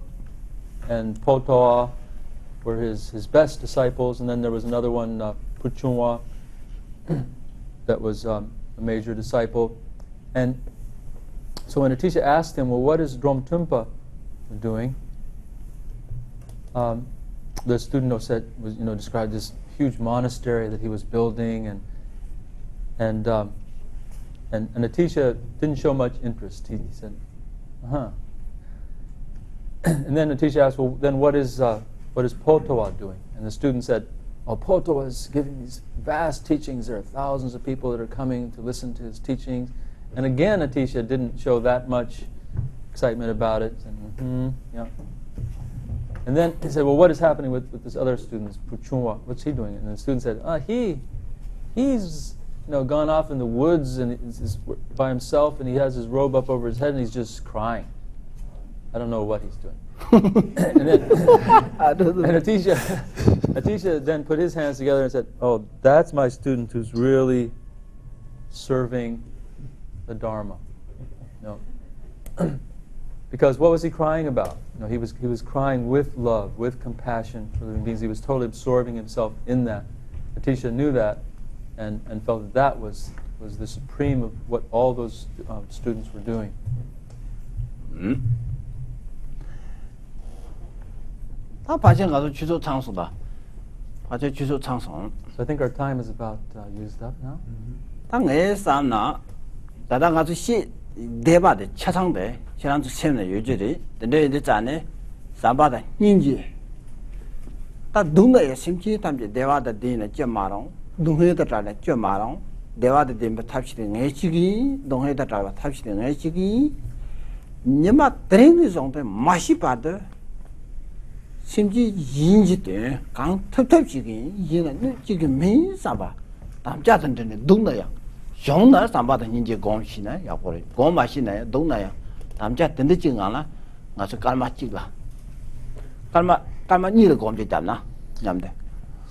[SPEAKER 2] and Potoa were his best disciples, and then there was another one, Puchunwa, that was a major disciple. And so when Atisha asked him, well, what is Dromtumpa doing? The student described this huge monastery that he was building, and Atisha didn't show much interest. He said, And then Atisha asked, well, then what is Potoa doing? And the student said, oh, Potoa is giving these vast teachings. There are thousands of people that are coming to listen to his teachings. And again, Atisha didn't show that much excitement about it. And, yeah. And then he said, well, what is happening with this other student, Puchunwa? What's he doing? And the student said, he's gone off in the woods and is by himself, and he has his robe up over his head, and he's just crying. I don't know what he's doing. And Atisha then put his hands together and said, oh, that's my student who's really serving the Dharma. Because what was he crying about? He was crying with love, with compassion for living beings. He was totally absorbing himself in that. Atisha knew that and felt that was the supreme of what all those students were doing.
[SPEAKER 3] So I
[SPEAKER 2] think our time is about used up now.
[SPEAKER 3] 대바데 차상배 지난주 세는 요절이 근데 자네 삼바다 인지 다 동네에 심지 담지 대바다 되는 점마롱 동해다 자네 점마롱 대바다 되면 탑시는 애지기 동해다 자와 탑시는 애지기 니마 드링이 정도 맛이 받아 심지 인지돼 강 탑탑지기 이는 지금 매일 삼바 남자들은 동네야 정말 삼바다 인지 공시네 야보리 고마시네 동나야 남자 든든증하나 가서 깔맞지가 깔마 니를 공지 잡나 냠데.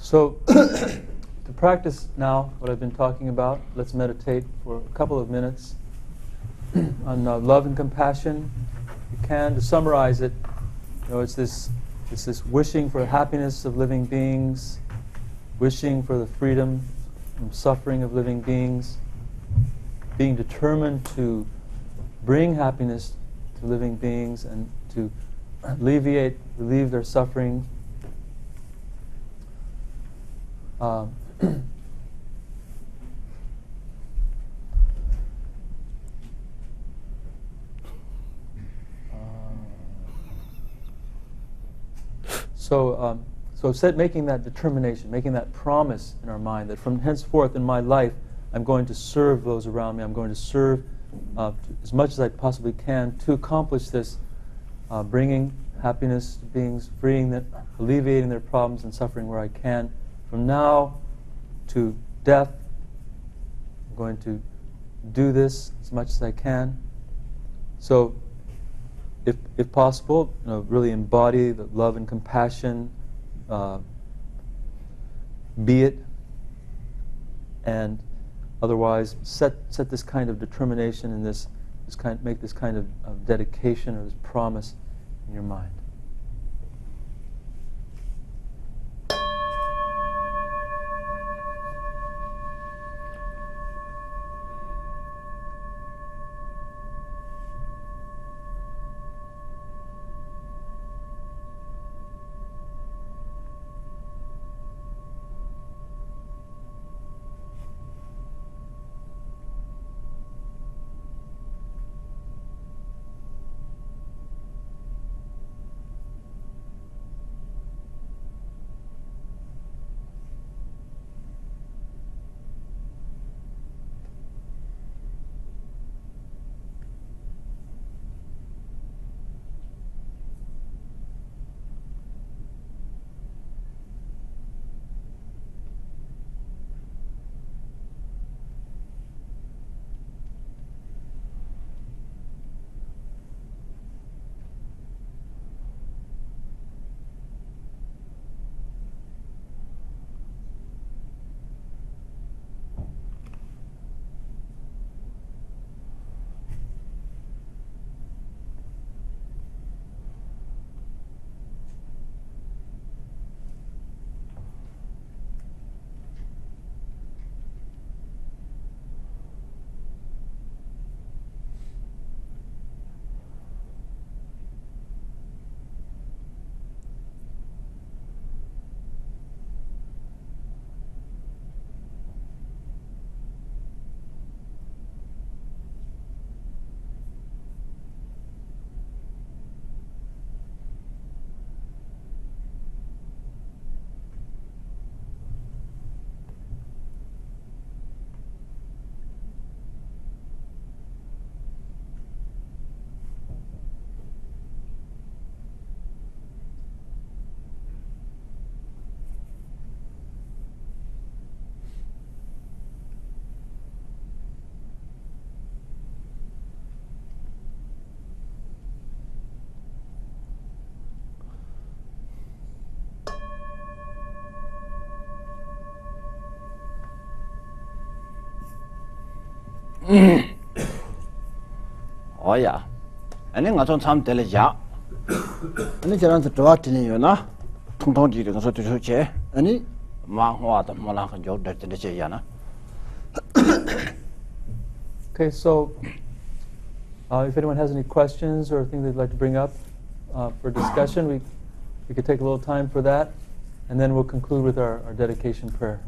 [SPEAKER 2] So to practice now what I've been talking about, let's meditate for a couple of minutes on love and compassion. You can, to summarize it, it's this wishing for happiness of living beings, wishing for the freedom from suffering of living beings, being determined to bring happiness to living beings and to relieve their suffering. So making that determination, making that promise in our mind that from henceforth in my life I'm going to serve those around me. I'm going to serve as much as I possibly can to accomplish this, bringing happiness to beings, alleviating their problems and suffering where I can. From now to death, I'm going to do this as much as I can. So, if possible, really embody the love and compassion, be it, and otherwise, set this kind of determination and make this kind of dedication or this promise in your mind.
[SPEAKER 3] Oh yeah. And then I don't some delusion. And it's around the Drubchen you know. Tung ji de so to che. Ani ma hwa da mo la kan jo de de che yana.
[SPEAKER 2] Okay, so if anyone has any questions or things they'd like to bring up for discussion, we could take a little time for that, and then we'll conclude with our dedication prayer.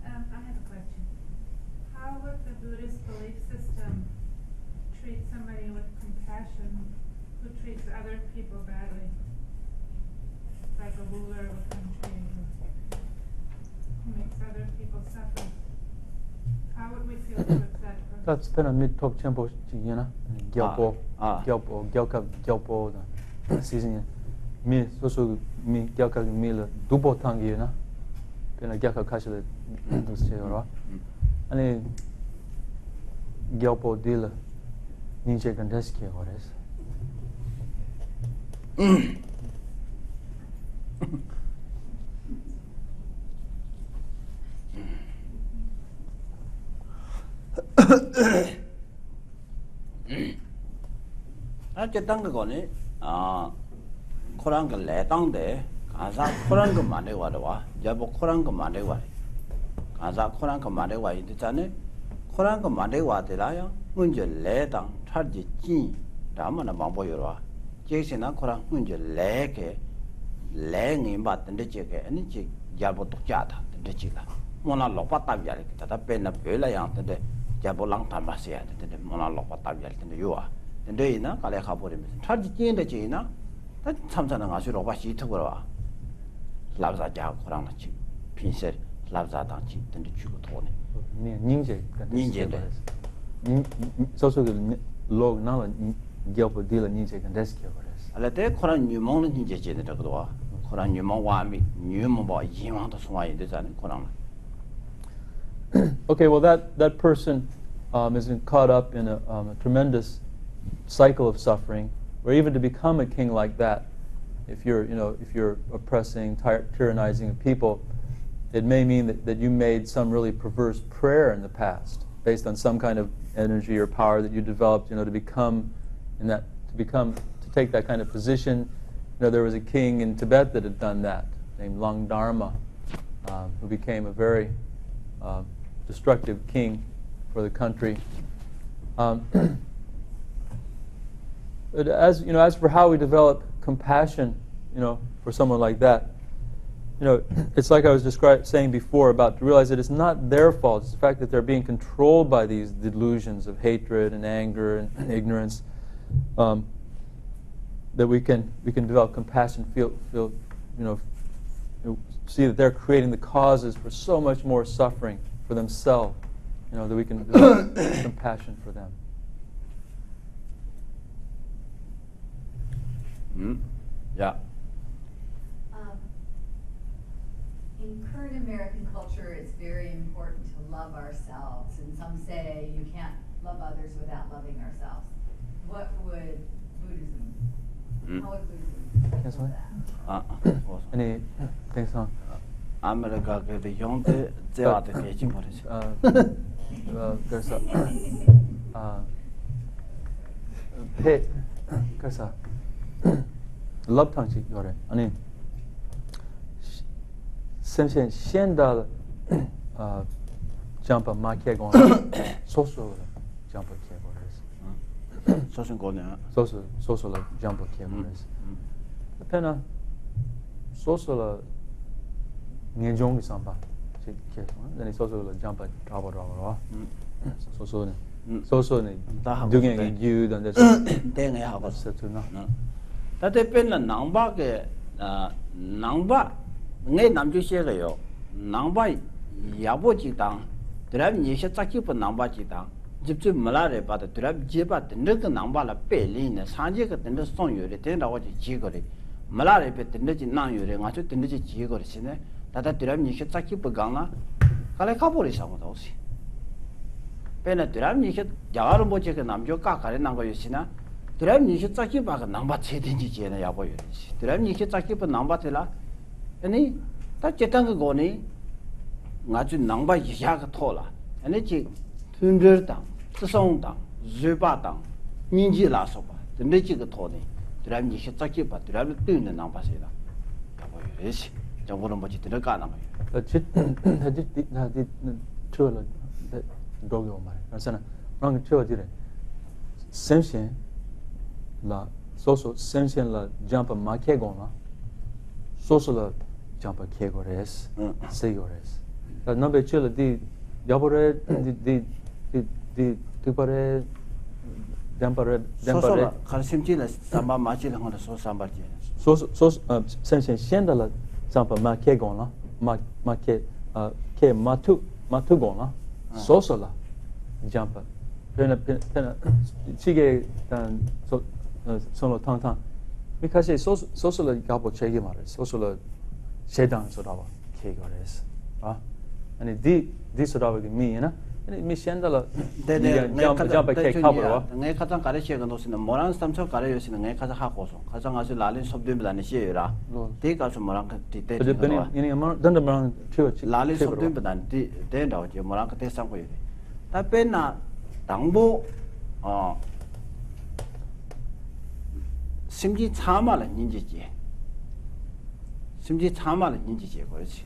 [SPEAKER 4] I have a question. How would the Buddhist belief system treat somebody with compassion who treats other people badly? Like a ruler of a country who makes other people suffer. How would we feel towards that person?
[SPEAKER 2] That's been a mid-talk tempo, you know, gyalpo, season. Me, so me, gyalka mila, dubo tangi, you know, been a gyalka kasha, those children. And a gyalpo dealer, ninja gandeski, what is?
[SPEAKER 3] I tang ko ni Khurang le tang de kaza Khurang ko mane wa de wa jabo Khurang ko mane wa kaza Khurang ko mane wa yin de chane Khurang ko mane wa de la ya mun je le tang thar ji ji da ma na ma bo yo wa je sin na Khurang mun je le ke le ngi ba de je ke ani ji jabo tok ja da de ji la mo na lo pa ta ya le ta ta pe na pe la yang de jabo lang ta ma se ya de mo na lo pa ta ya le de yo wa de ina ka le kha bo de thar ji ji de ji na 다 참사는 아주 로바시 특으로 랍자자 코랑 같이 핀셀 랍자당치 등도 주고 도네
[SPEAKER 2] 닌제
[SPEAKER 3] 닌제데
[SPEAKER 2] 소소그 로그 나라 gyalpo dealer 닌제 간데스키어 버렸어
[SPEAKER 3] 알레데 코랑 뉴몽은 닌제 제대로도 코랑 뉴몽 와미 뉴몽 뭐 이왕도 소화이 되잖아 코랑.
[SPEAKER 2] Okay, well that person is caught up in a tremendous cycle of suffering. Or even to become a king like that, if you're oppressing, tyrannizing people, it may mean that you made some really perverse prayer in the past, based on some kind of energy or power that you developed, to take that kind of position. There was a king in Tibet that had done that, named Lang Dharma, who became a very destructive king for the country. As for how we develop compassion, for someone like that, it's like I was saying before about to realize that it's not their fault. It's the fact that they're being controlled by these delusions of hatred and anger and ignorance. That we can develop compassion, see that they're creating the causes for so much more suffering for themselves. That we can develop compassion for them.
[SPEAKER 3] Yeah.
[SPEAKER 5] In current American culture, it's very important to love ourselves, and some say you can't love others without loving ourselves. What would Buddhism? How would Buddhism handle that?
[SPEAKER 2] Any things on?
[SPEAKER 3] America ke de yong de zea de ke jing
[SPEAKER 2] There's a Lhateng Jamo 아니 선생 현달 Japa Monastery 소소 Japa Monastery
[SPEAKER 3] 소신 거네
[SPEAKER 2] 소소 Japa Monastery 페나 소소라 년종 삼바 네 소소 Japa 잡아라고 소소네 소소네 두개의 유던데
[SPEAKER 3] 땡에 하고
[SPEAKER 2] 있었잖아
[SPEAKER 3] 다들 뺀는 낭바게 낭바 내 남주시에요 낭바 야보지당 드랍 니셔 짝기부 낭바지당 집주 말아래 봐도 드랍 제바 든그 낭바라 빼리네 산지가 든데 송유리 된다고 지거리 말아래 빼 든지 나유리 가서 든지 지거리시네 다다 드랍 니셔 짝기부 강나 갈래 가버리 상도 없이 pena duram ni ke jagar Rinpoche ke namjo ka kare nang ko yosina duram ni ke tsaki ba ka nangba chedin ji je na ya bo yo duram ni ke tsaki pa nangba tela ani ta chetang ko ni nga ju nangba ya ka thola ani ji tunjer dang tsong dang zeba dang ninji la so ba de ji ke tho ni duram ni ke tsaki pa duram tu ne nangba se da ya bo yo shi jabo Rinpoche de ka nang
[SPEAKER 2] The chit the chula the dogyo mare. Rasana rang chua dire. Sensien la soso sensien la jump ma ke gona. Soso la jump ke gores. Se gores. The number chula di yabore di tupare dampare
[SPEAKER 3] soso kharsimchi la samba ma chi la ngona so samba ji.
[SPEAKER 2] Soso sensien shenda la jump ma ke gona. Ma ke matu gona soso la jumpa pena chige dan sono tang because soso la gabo chege mare soso la shedan so dawa ke gores and di so dawa mi na mi shenda la jumpa ke kabro
[SPEAKER 3] ngai khatan kare che gano sin moran samcho kare yo sin ngai khata ha ko so khata asu lalin sobdem blan she yura te ka so moran ka ti te
[SPEAKER 2] ni amon dan moran chu
[SPEAKER 3] lalin sobdem blan ti te da je moran ka te sang ko yure ta pe na dangbo 심지 참아라 인지지 심지 참아라 인지지 그렇지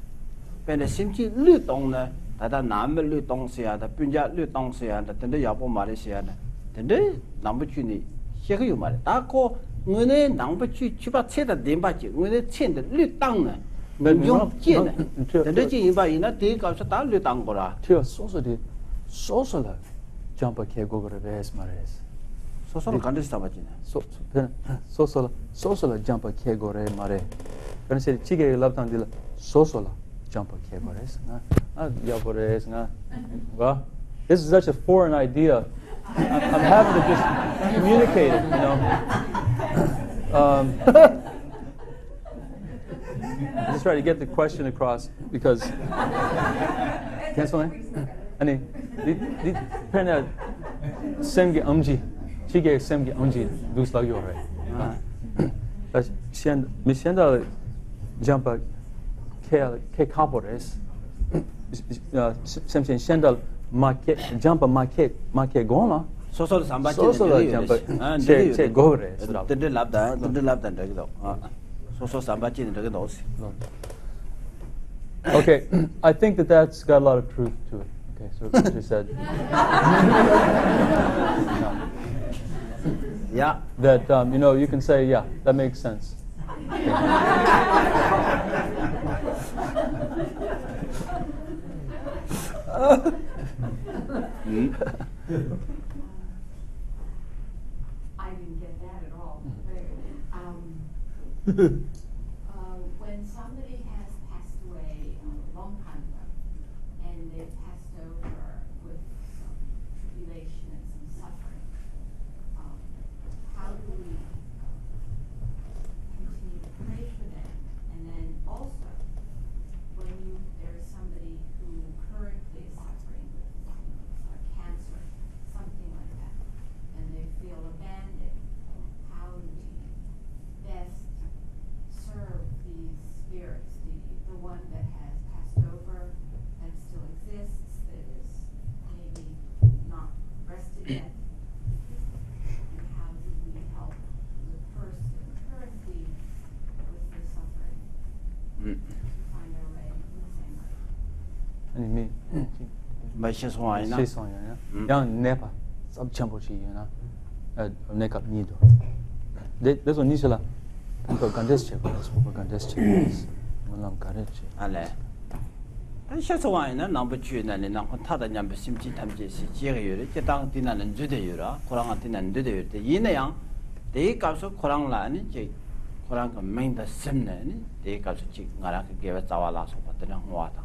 [SPEAKER 3] 근데 심지 류동呢다다 남의 류동시야다 분자 류동시야다 근데 야보 말이시야다 근데 남부주니 해가요 말 다고 은혜 남부주 주바체다 nem바지 은혜 첸的류당呢用见呢근데 지 인바이나 대가서 다 류당 거라
[SPEAKER 2] 저 소소라 점퍼 개고거를 베스 말이스
[SPEAKER 3] 소소를 간데스 잡아지네
[SPEAKER 2] 소소라 점퍼 개고래 말에 그래서 지게 랍당딜 소소라 점퍼 개고래스 야보래스 와 this is such a foreign idea I'm having to just communicate it I just try to get the question across because cancel 아니 이 편에 생기 엄지 지게 생기 엄지 누스라고 그래 미션다 점파 케 카보레스 샘신 샌달 마켓 점파 마켓 고나
[SPEAKER 3] 소소를 삼바지
[SPEAKER 2] 소소를 점파 제 고레
[SPEAKER 3] 근데 랍다 저기도 소소 삼바지 저기 넣었어
[SPEAKER 2] Okay, I think that's got a lot of truth to it. Okay, so what you said.
[SPEAKER 3] Yeah.
[SPEAKER 2] That you can say, yeah, that makes sense. Okay.
[SPEAKER 5] I didn't get that at all. When somebody has passed away a long time ago, and they've passed over with some tribulation and some suffering, how do we continue to pray for them? And then also, when there is somebody who currently is suffering with cancer, something like that, and they feel abandoned, how do we best serve these spirits, the one that has passed over, that still exists, that is maybe not rested yet? And how do we help the person currently with the suffering to find their way in the same way?
[SPEAKER 2] 아니 미
[SPEAKER 3] 마시소아이나
[SPEAKER 2] 시소야. 양 네파 sabchambochiyana neka nido. Deso nisela tanto gandesche ko gandesche. Malam kareche.
[SPEAKER 3] 알레 샤소아이나 남부주나 내랑 타다 냠 심지 탐지시 지게요리 제당 디나는 주대요라 고랑한 디나는 주대요데 이내양 대가서 고랑라니 제 고랑 그 맹다 심네니 대가서 지 나라 그게 자와라서 받는 호와다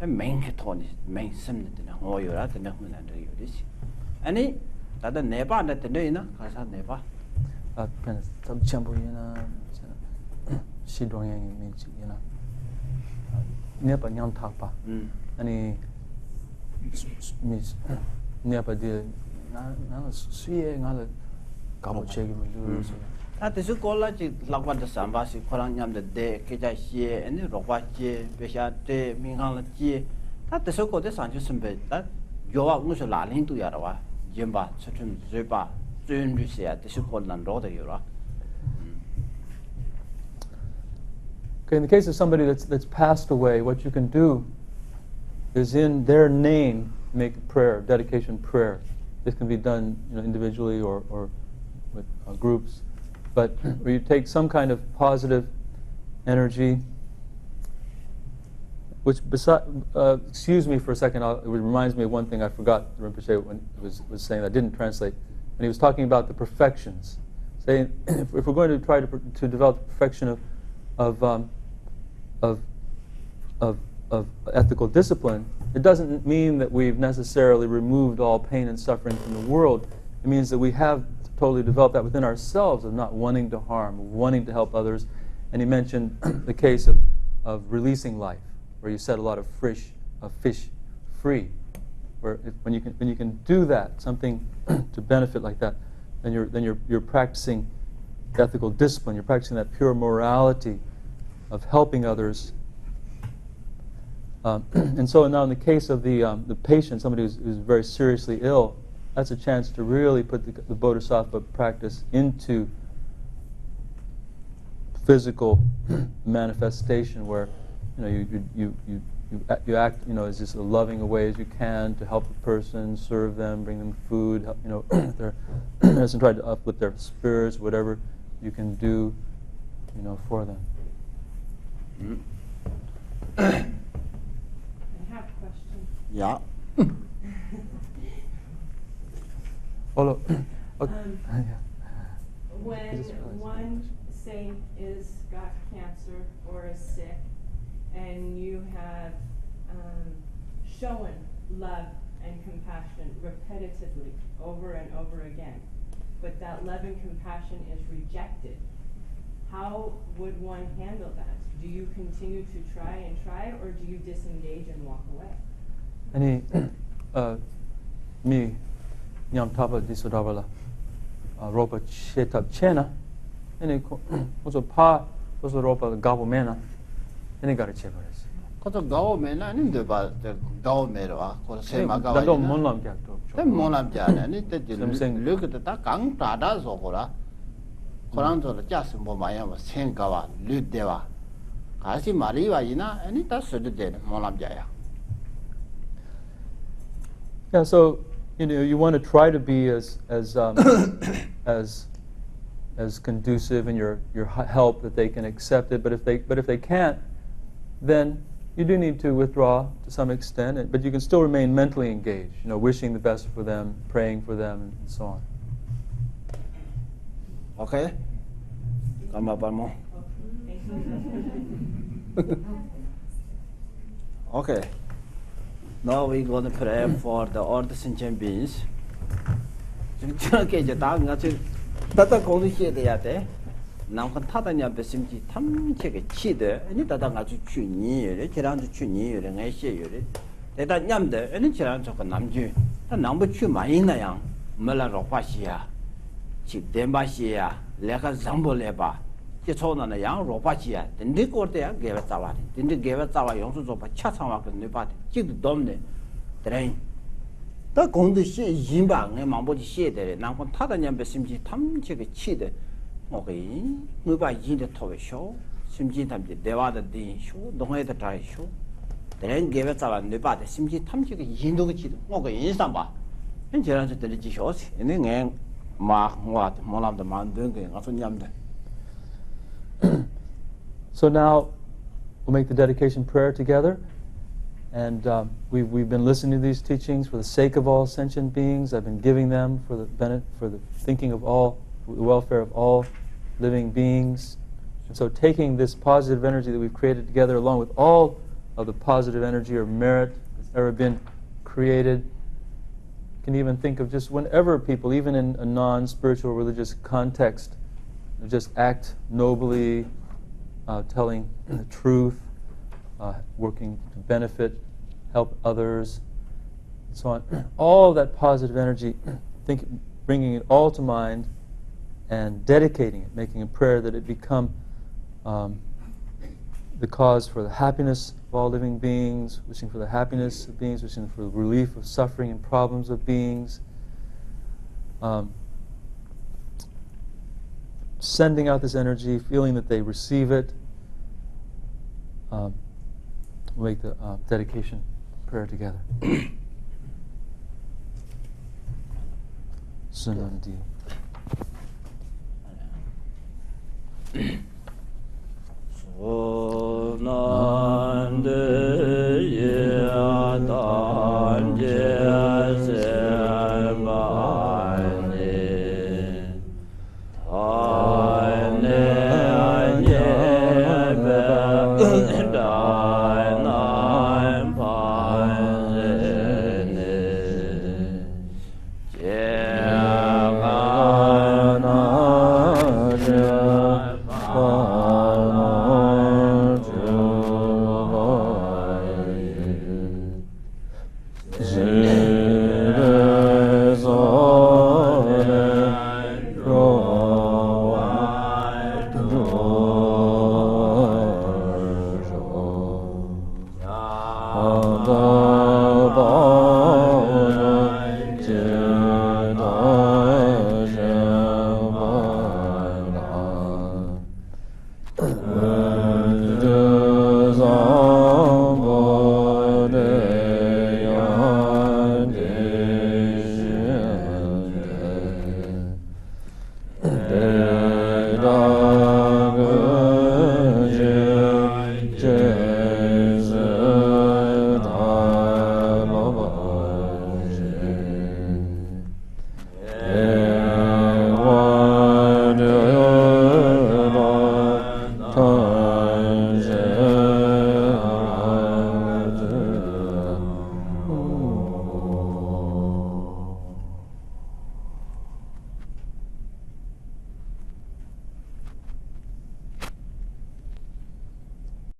[SPEAKER 3] 맹게 토니 맹 심네데 호요라 되는 훈련도 요리시 아니 다다 네바한테 되네나 가서 네바
[SPEAKER 2] 아 그냥 sabchamboyana 시동행이 민지나 네바 냥타파 아니 nepa dia na suye ngala kabo chegi mu so
[SPEAKER 3] 다 대수 콜라지 락바드 삼바시 코랑 냠데 데 케자시에 아니 로바지 베샤데 민강라지 다 대수 코데 산주 선배 다 요와 무슨 라린도 야라와 젬바 처춘 젬바 젬르시야 대수 콜란 로데 요라.
[SPEAKER 2] Okay, in the case of somebody that's passed away, what you can do is in their name make a prayer, dedication prayer. This can be done, individually or with groups, but where you take some kind of positive energy. Which, excuse me for a second, it reminds me of one thing I forgot. Rinpoche when he was saying that I didn't translate, and he was talking about the perfections, saying if we're going to try to develop the perfection of ethical discipline, it doesn't mean that we've necessarily removed all pain and suffering from the world. It means that we have totally developed that within ourselves of not wanting to harm, wanting to help others. And he mentioned the case of releasing life, where you set a lot of fish free. Where when you can do that, something to benefit like that, then you're practicing ethical discipline. You're practicing that pure morality of helping others. And so now in the case of the patient, somebody who's very seriously ill, that's a chance to really put the Bodhisattva practice into physical manifestation, where you act as just loving a way as you can to help the person, serve them, bring them food, help, and try to uplift their spirits, whatever you can do, for them.
[SPEAKER 4] I have a question.
[SPEAKER 3] Yeah.
[SPEAKER 6] When one saint got cancer or is sick, and you have shown love and compassion repetitively over and over again, but that love and compassion is rejected, how would one handle that? Do you continue to try, or do you disengage and walk away?
[SPEAKER 2] Any me nyam tapa disodabala ropa chetap chena any also pa also ropa gabo mena any got a chepares
[SPEAKER 3] 그것도 가오면 아닌데 봐 가오면와 그거 세마가
[SPEAKER 2] 나도 못남 격도
[SPEAKER 3] 때 못남잖아 아니 때 르그도 다 강다다서 거라 그런저로 짜스 뭐 마야 뭐 생가와 르데와 가시 마리와 이나 아니 다 쓰듯데 못남자야.
[SPEAKER 2] Yeah, so you want to try to be as conducive in your help that they can accept it. But if they can't, then you do need to withdraw to some extent. But you can still remain mentally engaged. Wishing the best for them, praying for them, and so on.
[SPEAKER 3] Okay. Kamabamo. Okay. Now we're going to pray for all the sentient beings. 저렇게 이제 다 같이 다다 공부해야 돼. 남건 타다냐 배심지 탐책에 치대. 아니 다다 같이 취니래. 저랑도 취니래. 내시래. 대다 냠데. 아니 저랑 저거 남주. 다 남부 취 많이 나양. 몰라로 화시야. 집 덴바시야. 내가 잠볼해 봐. 제 초나는 양 로바지야. 근데 거대야 개가 잡아. 근데 개가 잡아 용수 좀 차창와 그 네바. 지도 dom네. 드레인. 다 공도시 인방에 망보지 시에들 남건 타다냐 배심지 탐책에 치대. 오케이. 네바 인데 토베쇼. 심지 탐지 대화다 디쇼. 동해다 다이쇼. 드레인 개가 잡아 네바데 심지 탐책에 인도가 치대. 오케이 인상 봐. 현재라서 들리지쇼. 얘네 마와 몰람도 만든 게 가서 냠데.
[SPEAKER 2] So now we'll make the dedication prayer together, and we've been listening to these teachings for the sake of all sentient beings. I've been giving them for the thinking of all, the welfare of all living beings. And so taking this positive energy that we've created together, along with all of the positive energy or merit that's ever been created, can even think of just whenever people, even in a non-spiritual religious context, just act nobly, telling the truth, working to benefit, help others, so on. All of that positive energy, bringing it all to mind and dedicating it, making a prayer that it become the cause for the happiness of all living beings, wishing for the happiness of beings, wishing for the relief of suffering and problems of beings, sending out this energy, feeling that they receive it. We'll make the dedication prayer together. Sunandi.
[SPEAKER 3] Sonande yadan jesembani tane anyebe